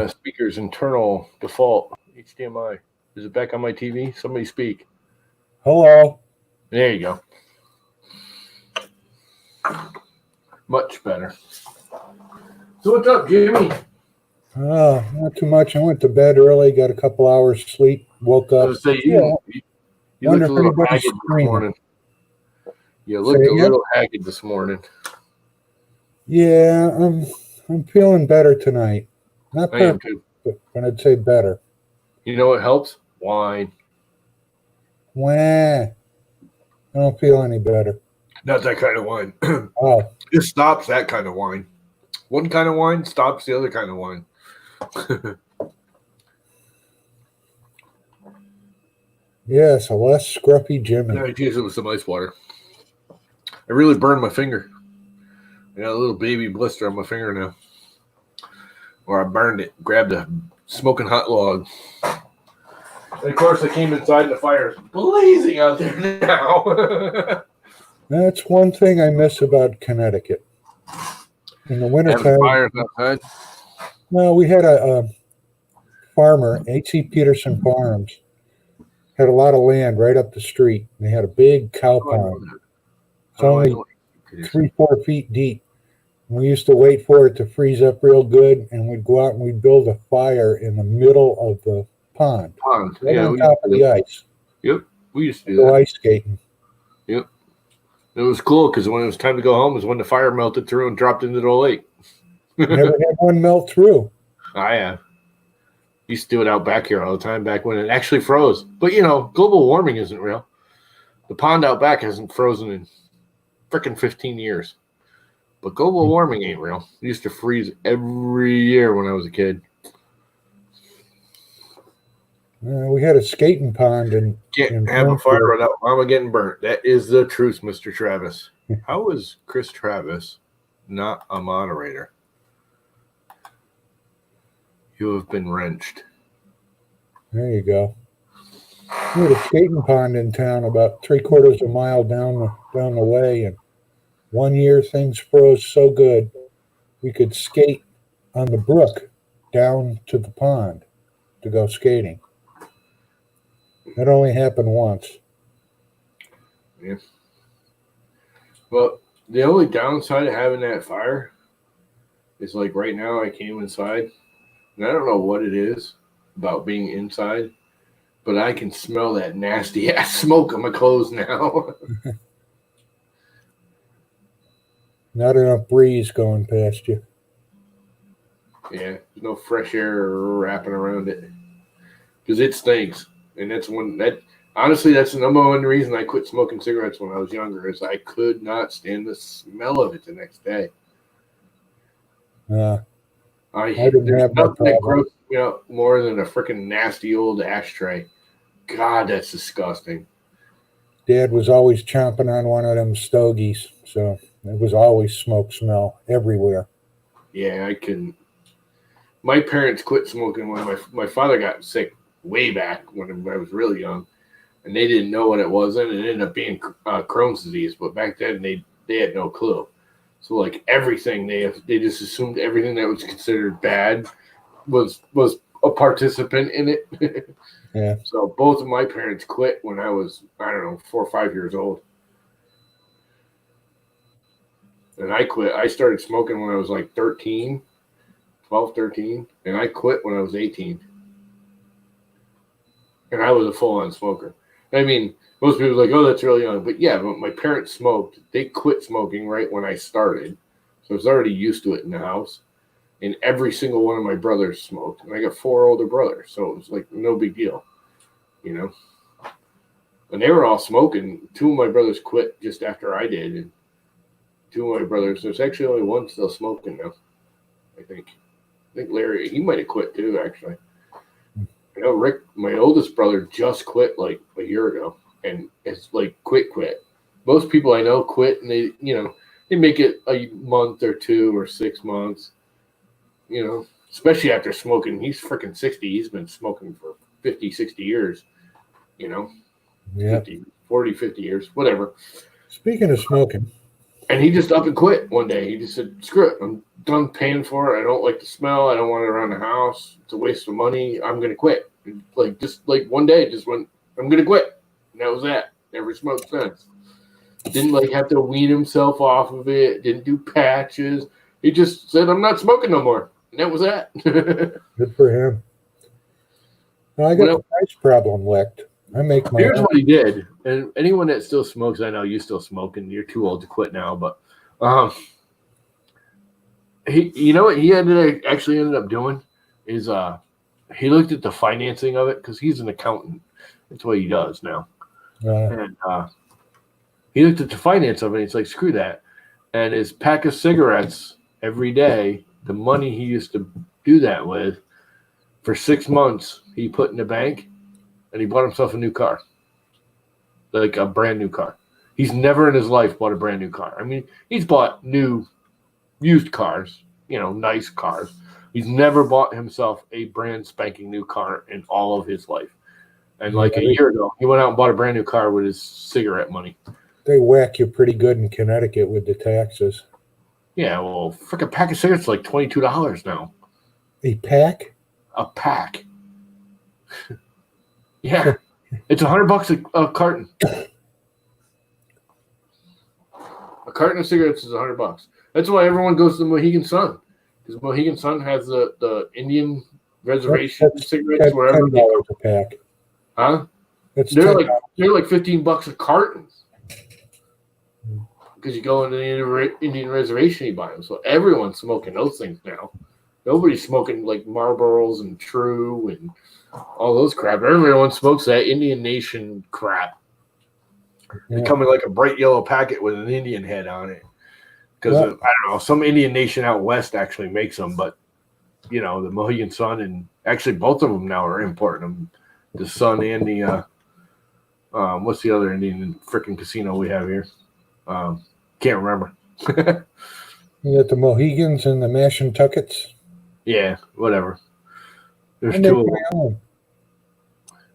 Speakers internal default HDMI. Is it back on my TV? Somebody speak. Hello. There you go. Much better. So what's up, Jimmy? Not too much. I went to bed early, got a couple hours sleep, woke I up. was say Yeah, you wonder looked a if little anybody's haggard this screaming. morning. You Say looked a again? little haggard this morning. Yeah, I'm feeling better tonight. Not I am perfect, too. but I'd say better. You know what helps? Wine. Wah. I don't feel any better. Not that kind of wine. Oh, This stops that kind of wine. One kind of wine stops the other kind of wine. yes, a less scruffy Jimmy. I used it with some ice water. I really burned my finger. I got a little baby blister on my finger now. Or I burned it, grabbed a smoking hot log. And of course, I came inside and the fire's blazing out there now. That's one thing I miss about Connecticut. In the wintertime, fires outside. well, we had a farmer, H.C. Peterson Farms, had a lot of land right up the street. They had a big cow pond. It's only 3-4 feet deep. We used to wait for it to freeze up real good, and we'd go out and we'd build a fire in the middle of the pond, right on top of the ice. Yep, we used to do Go that. ice skating. Yep. It was cool because when it was time to go home was when the fire melted through and dropped into the lake. Never had one melt through. I have. Used to do it out back here all the time back when it actually froze. But, global warming isn't real. The pond out back hasn't frozen in frickin' 15 years. But global warming ain't real. It used to freeze every year when I was a kid. We had a skating pond in Can't have a fire without mama getting burnt. That is the truth, Mr. Travis. How is Chris Travis not a moderator? You have been wrenched. There you go. We had a skating pond in town about 3/4 of a mile down the way, and one year things froze so good we could skate on the brook down to the pond to go skating. That only happened once. Yeah. Well, the only downside of having that fire is like right now I came inside, and I don't know what it is about being inside, but I can smell that nasty ass smoke on my clothes now. Not enough breeze going past you. Yeah, there's no fresh air wrapping around it because it stinks, and that's the number one reason I quit smoking cigarettes when I was younger is I could not stand the smell of it the next day. I didn't there's have nothing that that gross more than a freaking nasty old ashtray. God, that's disgusting. Dad was always chomping on one of them stogies, so it was always smoke smell everywhere. Yeah, I couldn't. My parents quit smoking when my father got sick way back when I was really young, and they didn't know what it was, and it ended up being Crohn's disease. But back then, they had no clue. So like everything, they just assumed everything that was considered bad was a participant in it. Yeah. So both of my parents quit when I was, I don't know, 4 or 5 years old. And I quit. I started smoking when I was like 13, and I quit when I was 18. And I was a full-on smoker. I mean, most people are like, oh, that's really young. But yeah, but my parents smoked. They quit smoking right when I started. So I was already used to it in the house. And every single one of my brothers smoked. And I got 4 older brothers. So it was like no big deal, And they were all smoking. 2 of my brothers quit just after I did. And 2 of my brothers, there's actually only one still smoking now, I think. I think Larry, he might have quit too, actually. Rick, my oldest brother, just quit like a year ago. And it's like quit. Most people I know quit and they make it a month or 2 or 6 months, especially after smoking. He's freaking 60. He's been smoking for 50, 60 years, Yeah. 50, 40, 50 years, whatever. Speaking of smoking, And he just up and quit one day. He just said, "Screw it! I'm done paying for it. I don't like the smell. I don't want it around the house. It's a waste of money. I'm gonna quit." And just one day, just went, "I'm gonna quit," and that was that. Never smoked since. Didn't have to wean himself off of it. Didn't do patches. He just said, "I'm not smoking no more," and that was that. good for him. No, I got the price problem licked. I make my Here's own. what he did, and anyone that still smokes, I know you still smoke, and you're too old to quit now. But you know what he actually ended up doing is he looked at the financing of it because he's an accountant. That's what he does now, and he looked at the finance of it. And he's like, "Screw that!" And his pack of cigarettes every day, the money he used to do that with, for 6 months, he put in the bank. And he bought himself a new car, like a brand new car. He's never in his life bought a brand new car. I mean, he's bought new used cars, nice cars. He's never bought himself a brand spanking new car in all of his life. And a year ago, he went out and bought a brand new car with his cigarette money. They whack you pretty good in Connecticut with the taxes. Yeah, well, freaking pack of cigarettes is like $22 now. A pack? A pack. Yeah, it's $100 a carton. A carton of cigarettes is $100. That's why everyone goes to the Mohegan Sun, because Mohegan Sun has the Indian reservation cigarettes wherever they go. $10 a pack. Huh? They're like $15 a carton. Because you go into the Indian reservation, you buy them. So everyone's smoking those things now. Nobody's smoking like Marlboros and True and all those crap. Everyone smokes that Indian Nation crap. Yeah. They come in like a bright yellow packet with an Indian head on it. Because, I don't know, some Indian Nation out west actually makes them. But, the Mohegan Sun, and actually both of them now are importing them. The Sun and the, what's the other Indian freaking casino we have here? Can't remember. You got the Mohegans and the Mashantuckets. Yeah, whatever. There's I two make of my own.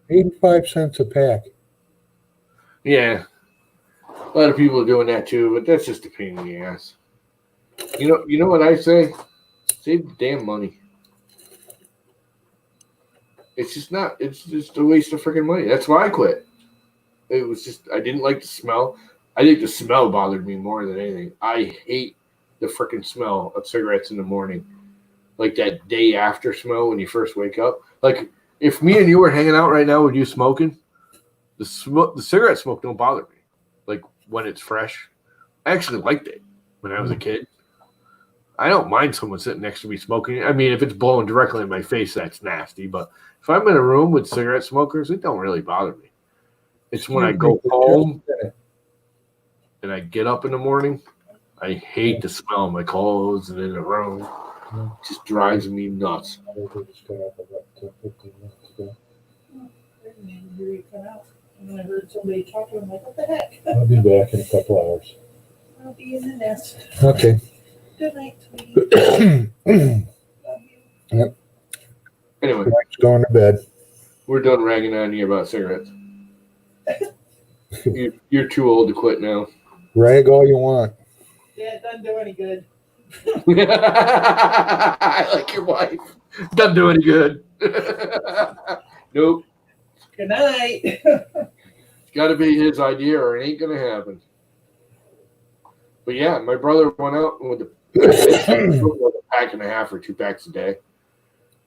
85 cents a pack. Yeah. A lot of people are doing that too, but that's just a pain in the ass. You know what I say? Save the damn money. It's just a waste of freaking money. That's why I quit. It was just, I didn't like the smell. I think the smell bothered me more than anything. I hate the freaking smell of cigarettes in the morning. Like that day after smell when you first wake up. Like if me and you were hanging out right now with you smoking, the cigarette smoke don't bother me. Like when it's fresh. I actually liked it when I was a kid. I don't mind someone sitting next to me smoking. I mean, if it's blowing directly in my face, that's nasty. But if I'm in a room with cigarette smokers, it don't really bother me. It's when I go home and I get up in the morning, I hate the smell of my clothes and in the room. It just drives me nuts. I didn't even hear you come out. And when I heard somebody talking, I'm like, what the heck? I'll be back in a couple hours. I'll be in the nest. Okay. Good night, sweetie. Love you. Yep. Anyway, Mike's going to bed. we're done ragging on you about cigarettes. You're too old to quit now. Rag all you want. Yeah, it doesn't do any good. I like your wife. Doesn't do any good. Nope. Good night. It's got to be his idea or it ain't going to happen. But yeah, my brother went out with a pack and a half or 2 packs a day.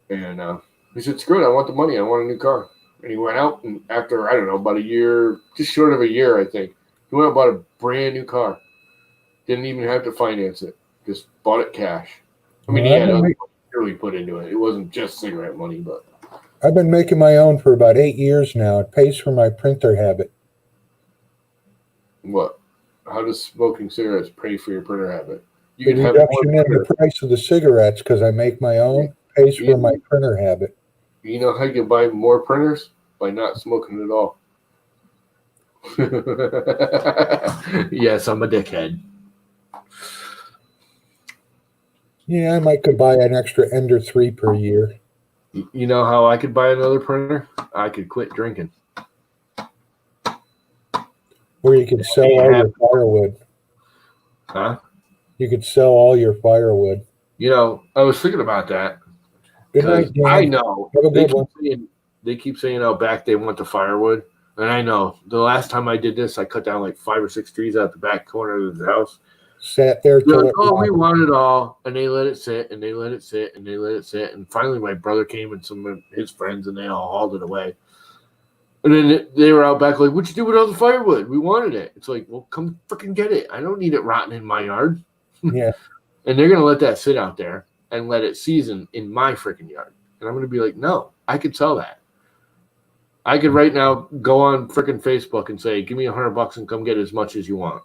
And he said, screw it, I want the money. I want a new car. And he went out, and after, I don't know, about a year, just short of a year, I think, he went out and bought a brand new car. Didn't even have to finance it. Just bought it cash. I mean, he had other money really put into it. It wasn't just cigarette money, but. I've been making my own for about 8 years now. It pays for my printer habit. What? How does smoking cigarettes pay for your printer habit? You The can have reduction one in printer. the price of the cigarettes, because I make my own, pays for my printer habit. You know how you can buy more printers? By not smoking at all. Yes, I'm a dickhead. Yeah, I might could buy an extra Ender 3 per year. You know how I could buy another printer? I could quit drinking. Where you could sell all your firewood. Huh? You could sell all your firewood. You know, I was thinking about that. Good night, Dan. I know Have a good one. They keep saying how back they want the firewood. And I know the last time I did this, I cut down like 5 or 6 trees out the back corner of the house. Sat there till like, oh, we want it all. And they let it sit and they let it sit and they let it sit. And finally my brother came and some of his friends and they all hauled it away. And then they were out back like, what'd you do with all the firewood? We wanted it. It's like, well, come freaking get it. I don't need it rotting in my yard. Yeah. And they're going to let that sit out there and let it season in my freaking yard. And I'm going to be like, no, I could sell that. I could right now go on freaking Facebook and say, give me $100 and come get as much as you want.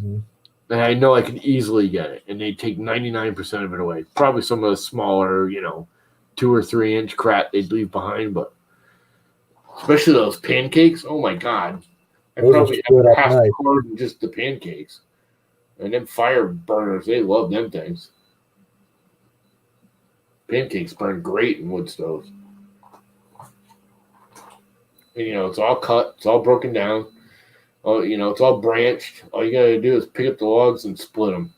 Mm-hmm. And I know I can easily get it. And they take 99% of it away. Probably some of the smaller, 2 or 3 inch crap they'd leave behind. But especially those pancakes. Oh, my God. I probably have half the cord in just the pancakes. And them fire burners, they love them things. Pancakes burn great in wood stoves. And, it's all cut. It's all broken down. Oh, it's all branched. All you got to do is pick up the logs and split them.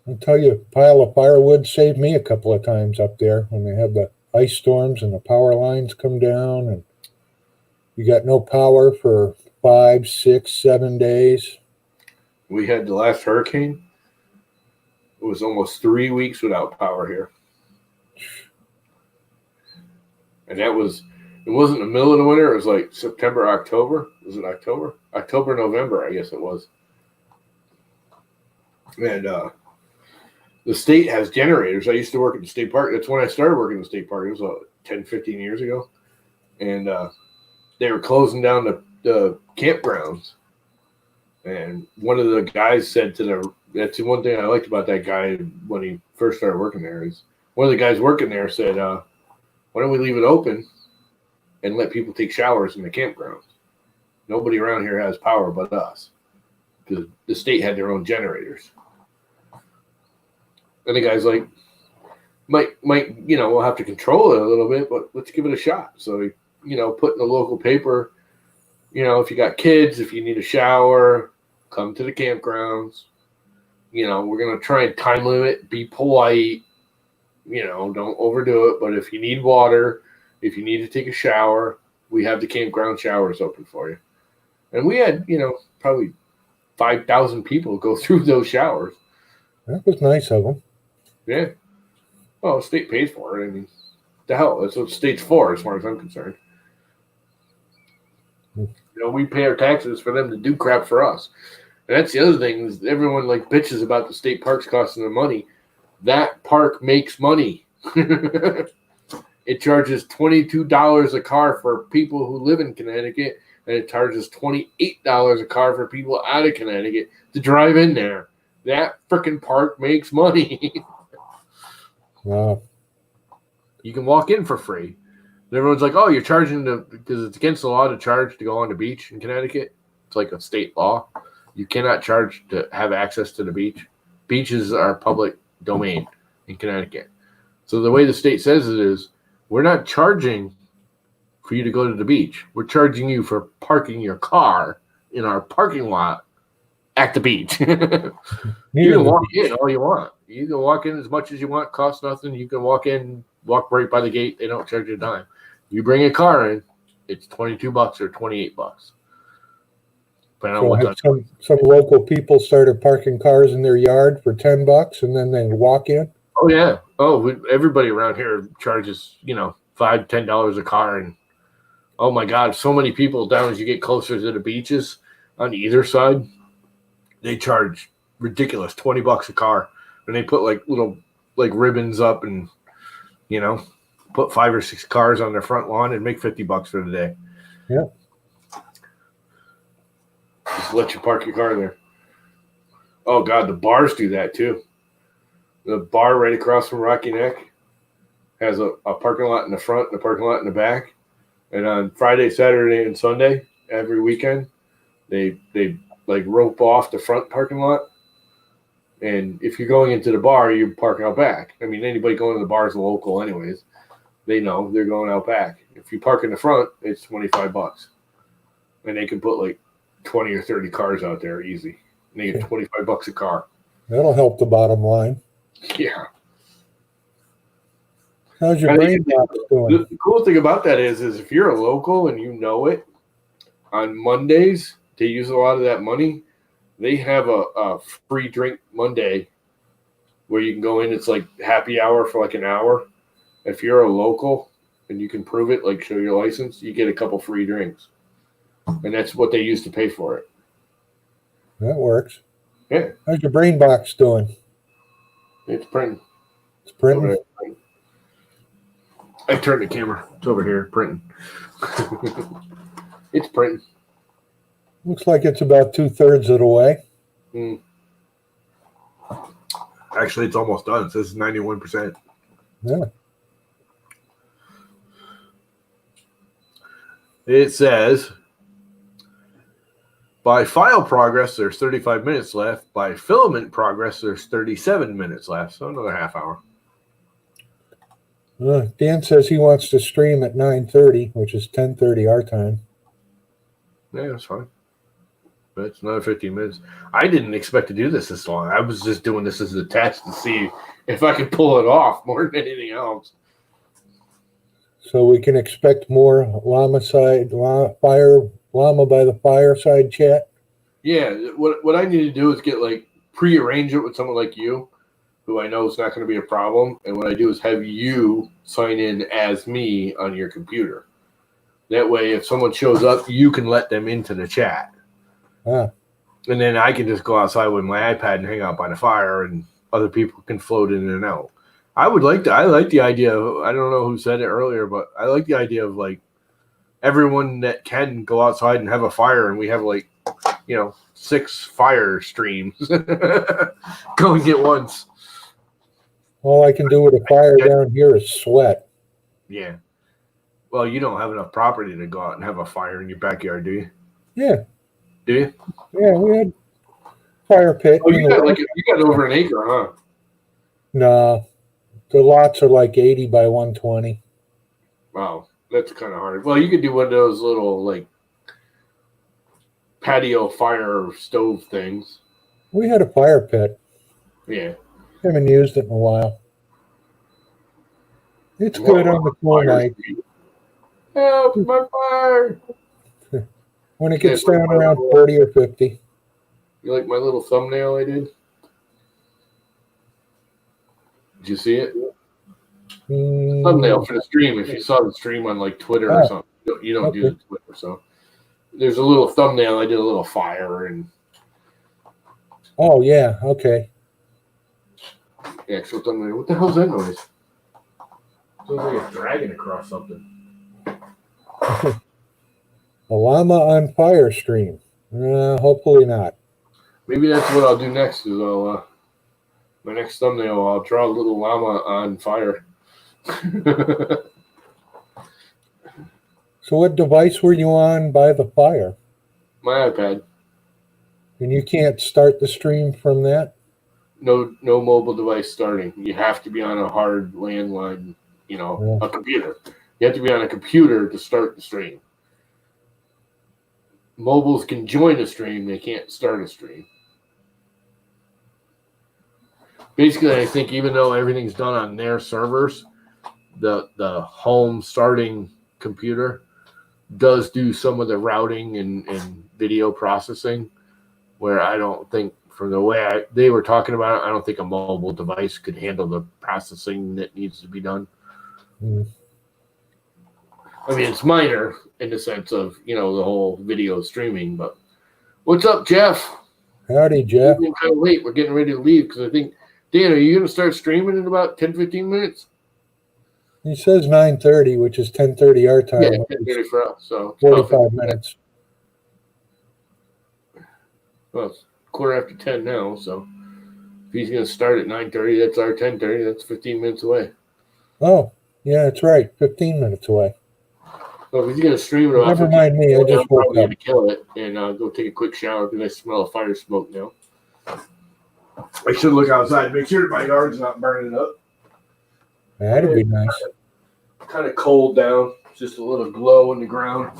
I'll tell you, a pile of firewood saved me a couple of times up there when they had the ice storms and the power lines come down and you got no power for 5, 6, 7 days. We had the last hurricane. It was almost 3 weeks without power here. And it wasn't the middle of the winter. It was like September, October. Was it October? October, November, I guess it was. And the state has generators. I used to work at the state park. That's when I started working at the state park. It was 10, 15 years ago. And they were closing down the campgrounds. And one of the guys said that's the one thing I liked about that guy when he first started working there is one of the guys working there said, why don't we leave it open and let people take showers in the campgrounds? Nobody around here has power but us because the state had their own generators. And the guy's like, might we'll have to control it a little bit, but let's give it a shot. So he, put in the local paper, if you got kids, if you need a shower, come to the campgrounds. We're going to try and time limit, be polite, don't overdo it. But if you need water, if you need to take a shower, we have the campground showers open for you. And we had, probably 5,000 people go through those showers. That was nice of them. Yeah. Well, the state pays for it. I mean, the hell, that's what the state's for as far as I'm concerned. We pay our taxes for them to do crap for us. And that's the other thing is everyone bitches about the state parks costing them money. That park makes money. It charges $22 a car for people who live in Connecticut, and it charges $28 a car for people out of Connecticut to drive in there. That freaking park makes money. Wow. You can walk in for free. And everyone's like, oh, you're charging because it's against the law to charge to go on the beach in Connecticut. It's like a state law. You cannot charge to have access to the beach. Beaches are public domain in Connecticut. So the way the state says it is, we're not charging for you to go to the beach. We're charging you for parking your car in our parking lot at the beach. You can walk in all you want. You can walk in as much as you want. Costs nothing. You can walk in, walk right by the gate. They don't charge you a dime. You bring a car in, it's $22 or $28. So some local people started parking cars in their yard for $10 and then they walk in? Oh, yeah. Oh, everybody around here charges, $5, $10 a car. And, oh, my God, so many people down as you get closer to the beaches on either side, they charge ridiculous, $20 a car. And they put, little, ribbons up and, put 5 or 6 cars on their front lawn and make $50 for the day. Yeah. Just let you park your car there. Oh, God, the bars do that, too. The bar right across from Rocky Neck has a parking lot in the front and a parking lot in the back. And on Friday, Saturday, and Sunday, every weekend, they rope off the front parking lot. And if you're going into the bar, you park out back. I mean, anybody going to the bar is a local anyways. They know they're going out back. If you park in the front, it's $25. And they can put 20 or 30 cars out there easy. And they get $25 a car. That'll help the bottom line. Yeah. How's your brain box doing? The cool thing about that is if you're a local and you know it, on Mondays to use a lot of that money, they have a free drink Monday where you can go in. It's like happy hour for like an hour. If you're a local and you can prove it, like show your license, you get a couple free drinks. And that's what they use to pay for it. That works. Yeah. How's your brain box doing? It's printing. It's printing? I turned the camera. It's over here printing. It's printing. Looks like it's about 2/3 of the way. Actually, it's almost done. It says 91%. Yeah. It says, by file progress, there's 35 minutes left. By filament progress, there's 37 minutes left. So another half hour. Dan says he wants to stream at 9:30, which is 10:30 our time. Yeah, that's fine. But it's another 15 minutes. I didn't expect to do this long. I was just doing this as a test to see if I could pull it off more than anything else. So we can expect more llama by the fireside chat. Yeah, what I need to do is get like prearrange it with someone like you, who I know is not going to be a problem. And what I do is have you sign in as me on your computer. That way, if someone shows up, you can let them into the chat. Ah. And then I can just go outside with my iPad and hang out by the fire, and other people can float in and out. I like the idea of, I don't know who said it earlier, but I like the idea of like everyone that can go outside and have a fire, and we have like, 6 fire streams going at once. All I can do with a fire down here is sweat. Yeah. Well, you don't have enough property to go out and have a fire in your backyard, do you? Yeah. Do you? Yeah, we had fire pit. Oh, you got over an acre, huh? No. The lots are like 80 by 120. Wow, that's kind of hard. Well, you could do one of those little like patio fire stove things. We had a fire pit. Yeah. Haven't used it in a while. It's good on the cool night. Help, my fire! When it gets down around 40 or 50. You like my little thumbnail I did? Did you see it? Thumbnail for the stream. If you saw the stream on like Twitter or something, you don't do the Twitter. So there's a little thumbnail. I did a little fire and. Oh yeah. Okay. Yeah, actual thumbnail. What the hell's that noise? Sounds like a dragon across something. A llama on fire stream. Hopefully not. Maybe that's what I'll do next. Is I'll my next thumbnail. I'll draw a little llama on fire. So what device were you on by the fire? My iPad. And you can't start the stream from that? No mobile device starting. You have to be on a hard landline, a computer. You have to be on a computer to start the stream. Mobiles can join a stream. They can't start a stream. Basically, I think even though everything's done on their servers, the home starting computer does do some of the routing and video processing, where I don't think, from the way they were talking about it, I don't think a mobile device could handle the processing that needs to be done. Mm. I mean, it's minor in the sense of, the whole video streaming, but what's up, Jeff? Howdy, Jeff. We're kind of late. We're getting ready to leave because I think, Dan, are you going to start streaming in about 10, 15 minutes? He says 9:30, which is 10:30 our time. Yeah, 10:30 for us. So 45 minutes. Well, it's 10:15 now, so if he's going to start at 9:30, that's our 10:30. That's 15 minutes away. Oh, yeah, that's right. 15 minutes away. So if he's going to stream it off, Never mind me. I just I'm probably woke going up. to kill it and go take a quick shower because I smell a fire smoke now. I should look outside, make sure my yard's not burning up. That'd be nice. Kind of cold down, just a little glow in the ground.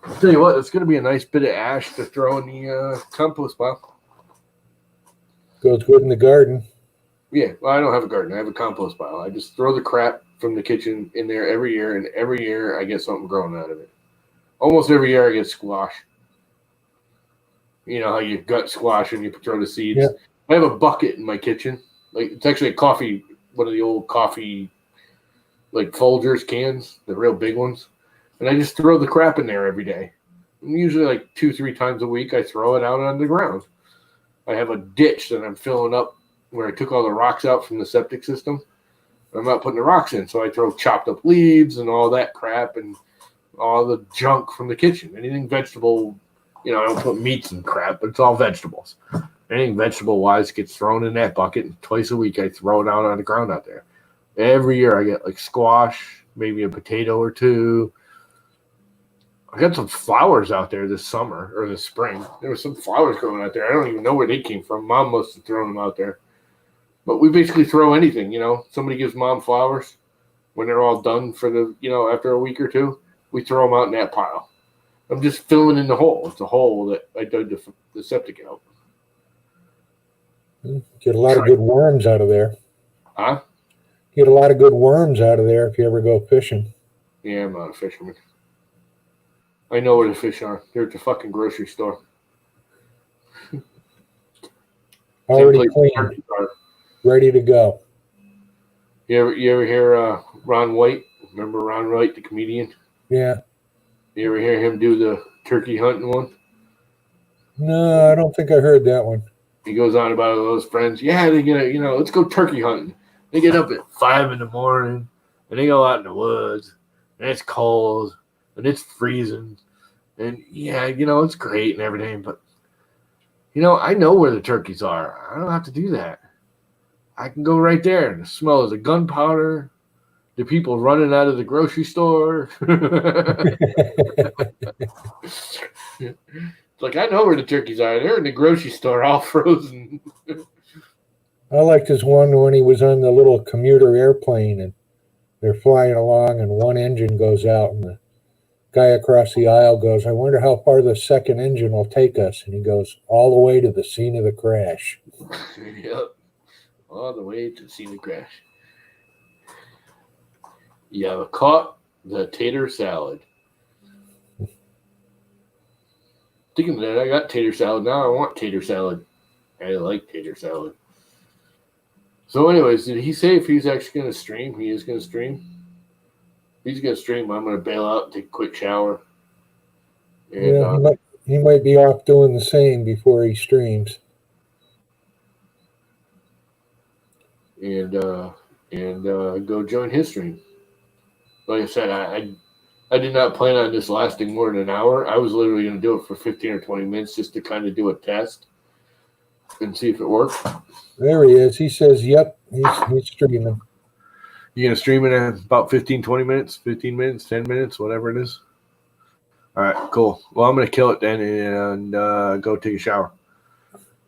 I'll tell you what, it's going to be a nice bit of ash to throw in the compost pile. Goes good in the garden. Yeah, well, I don't have a garden. I have a compost pile. I just throw the crap from the kitchen in there every year, and every year I get something growing out of it. Almost every year I get squash. You know how you gut squash and you throw the seeds? Yeah. I have a bucket in my kitchen. Like, it's actually a coffee, one of the old coffee, like, Folgers cans, the real big ones. And I just throw the crap in there every day. And usually like 2-3 times a week, I throw it out on the ground. I have a ditch that I'm filling up where I took all the rocks out from the septic system. I'm not putting the rocks in, so I throw chopped up leaves and all that crap and all the junk from the kitchen. Anything vegetable, I don't put meats and crap, but it's all vegetables. Anything vegetable-wise gets thrown in that bucket, and twice a week I throw it out on the ground out there. Every year I get like squash, maybe a potato or two. I got some flowers out there this summer or this spring. There were some flowers growing out there. I don't even know where they came from. Mom must have thrown them out there. But we basically throw anything, Somebody gives Mom flowers when they're all done for the, after a week or two. We throw them out in that pile. I'm just filling in the hole. It's a hole that I dug the septic out. Get a lot of good worms out of there. Huh? Get a lot of good worms out of there if you ever go fishing. Yeah, I'm not a fisherman. I know where the fish are. They're at the fucking grocery store. Already cleaned. Ready to go. You ever hear Ron White? Remember Ron White, the comedian? Yeah. You ever hear him do the turkey hunting one? No, I don't think I heard that one. He goes on about those friends. Yeah, they get let's go turkey hunting. They get up at 5 a.m. and they go out in the woods, and it's cold and it's freezing, and yeah, it's great and everything, but I know where the turkeys are. I don't have to do that. I can go right there, and the smell of the gunpowder, the people running out of the grocery store. It's like, I know where the turkeys are. They're in the grocery store all frozen. I liked his one when he was on the little commuter airplane and they're flying along and one engine goes out and the guy across the aisle goes, I wonder how far the second engine will take us. And he goes, all the way to the scene of the crash. Yep. All the way to the scene of the crash. You have caught the tater salad. Thinking of that, I got tater salad. Now I want tater salad. I like tater salad. So anyways, did he say if he's actually going to stream? He is going to stream? He's going to stream. I'm going to bail out and take a quick shower. And, yeah, he might be off doing the same before he streams. And go join his stream. Like I said, I did not plan on this lasting more than an hour. I was literally going to do it for 15 or 20 minutes just to kind of do a test and see if it worked. There he is. He says, yep, he's streaming. You going to stream it in about 15, 20 minutes, 15 minutes, 10 minutes, whatever it is? All right, cool. Well, I'm going to kill it then and go take a shower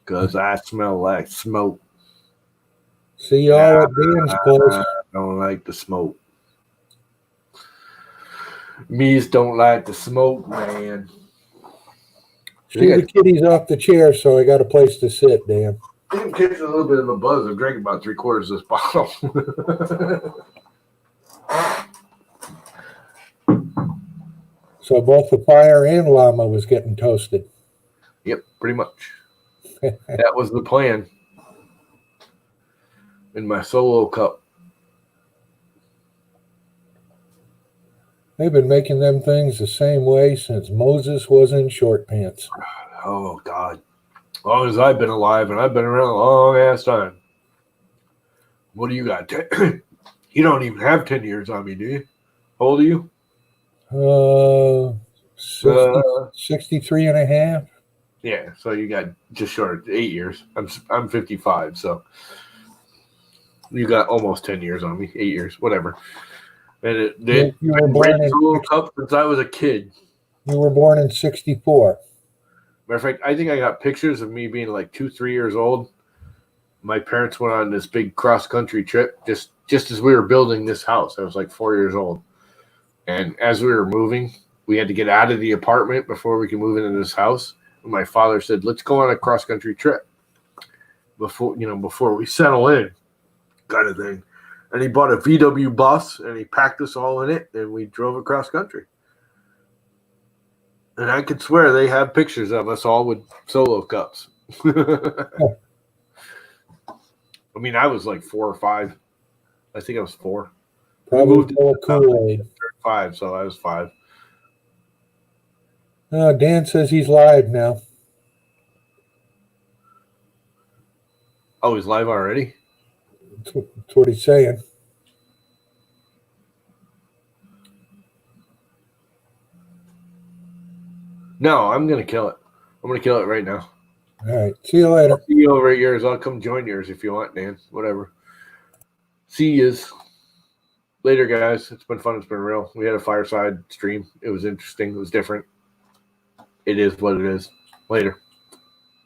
because I smell like smoke. See y'all at Dan's place. I don't like the smoke. Me's don't like the smoke, man. See the kitties off the chair, so I got a place to sit, Dan. I can catch a little bit of a buzz. I've drank about 3/4 of this bottle. So both the fire and llama was getting toasted. Yep, pretty much. That was the plan. In my solo cup. They've been making them things the same way since Moses was in short pants. Oh, God. As long as I've been alive, and I've been around a long ass time. What do you got? You don't even have 10 years on me, do you? How old are you? 63 and a half. Yeah, so you got just short of 8 years. I'm 55, so you got almost 10 years on me. 8 years, whatever. And You were born in solo cup since I was a kid. You were born in 64. Matter of fact, I think I got pictures of me being like 2-3 years old. My parents went on this big cross-country trip just as we were building this house. I was like 4 years old. And as we were moving, we had to get out of the apartment before we could move into this house. And my father said, let's go on a cross-country trip before we settle in, kind of thing. And he bought a VW bus, and he packed us all in it, and we drove across country. And I could swear they have pictures of us all with Solo cups. I mean, I was like 4 or 5. I think I was 4. Probably full of Kool-Aid. 5, so I was 5. Dan says he's live now. Oh, he's live already? That's what he's saying. No, I'm going to kill it. I'm going to kill it right now. All right. See you later. I'll see you over at yours. I'll come join yours if you want, Dan. Whatever. See yous. Later, guys. It's been fun. It's been real. We had a fireside stream. It was interesting. It was different. It is what it is. Later.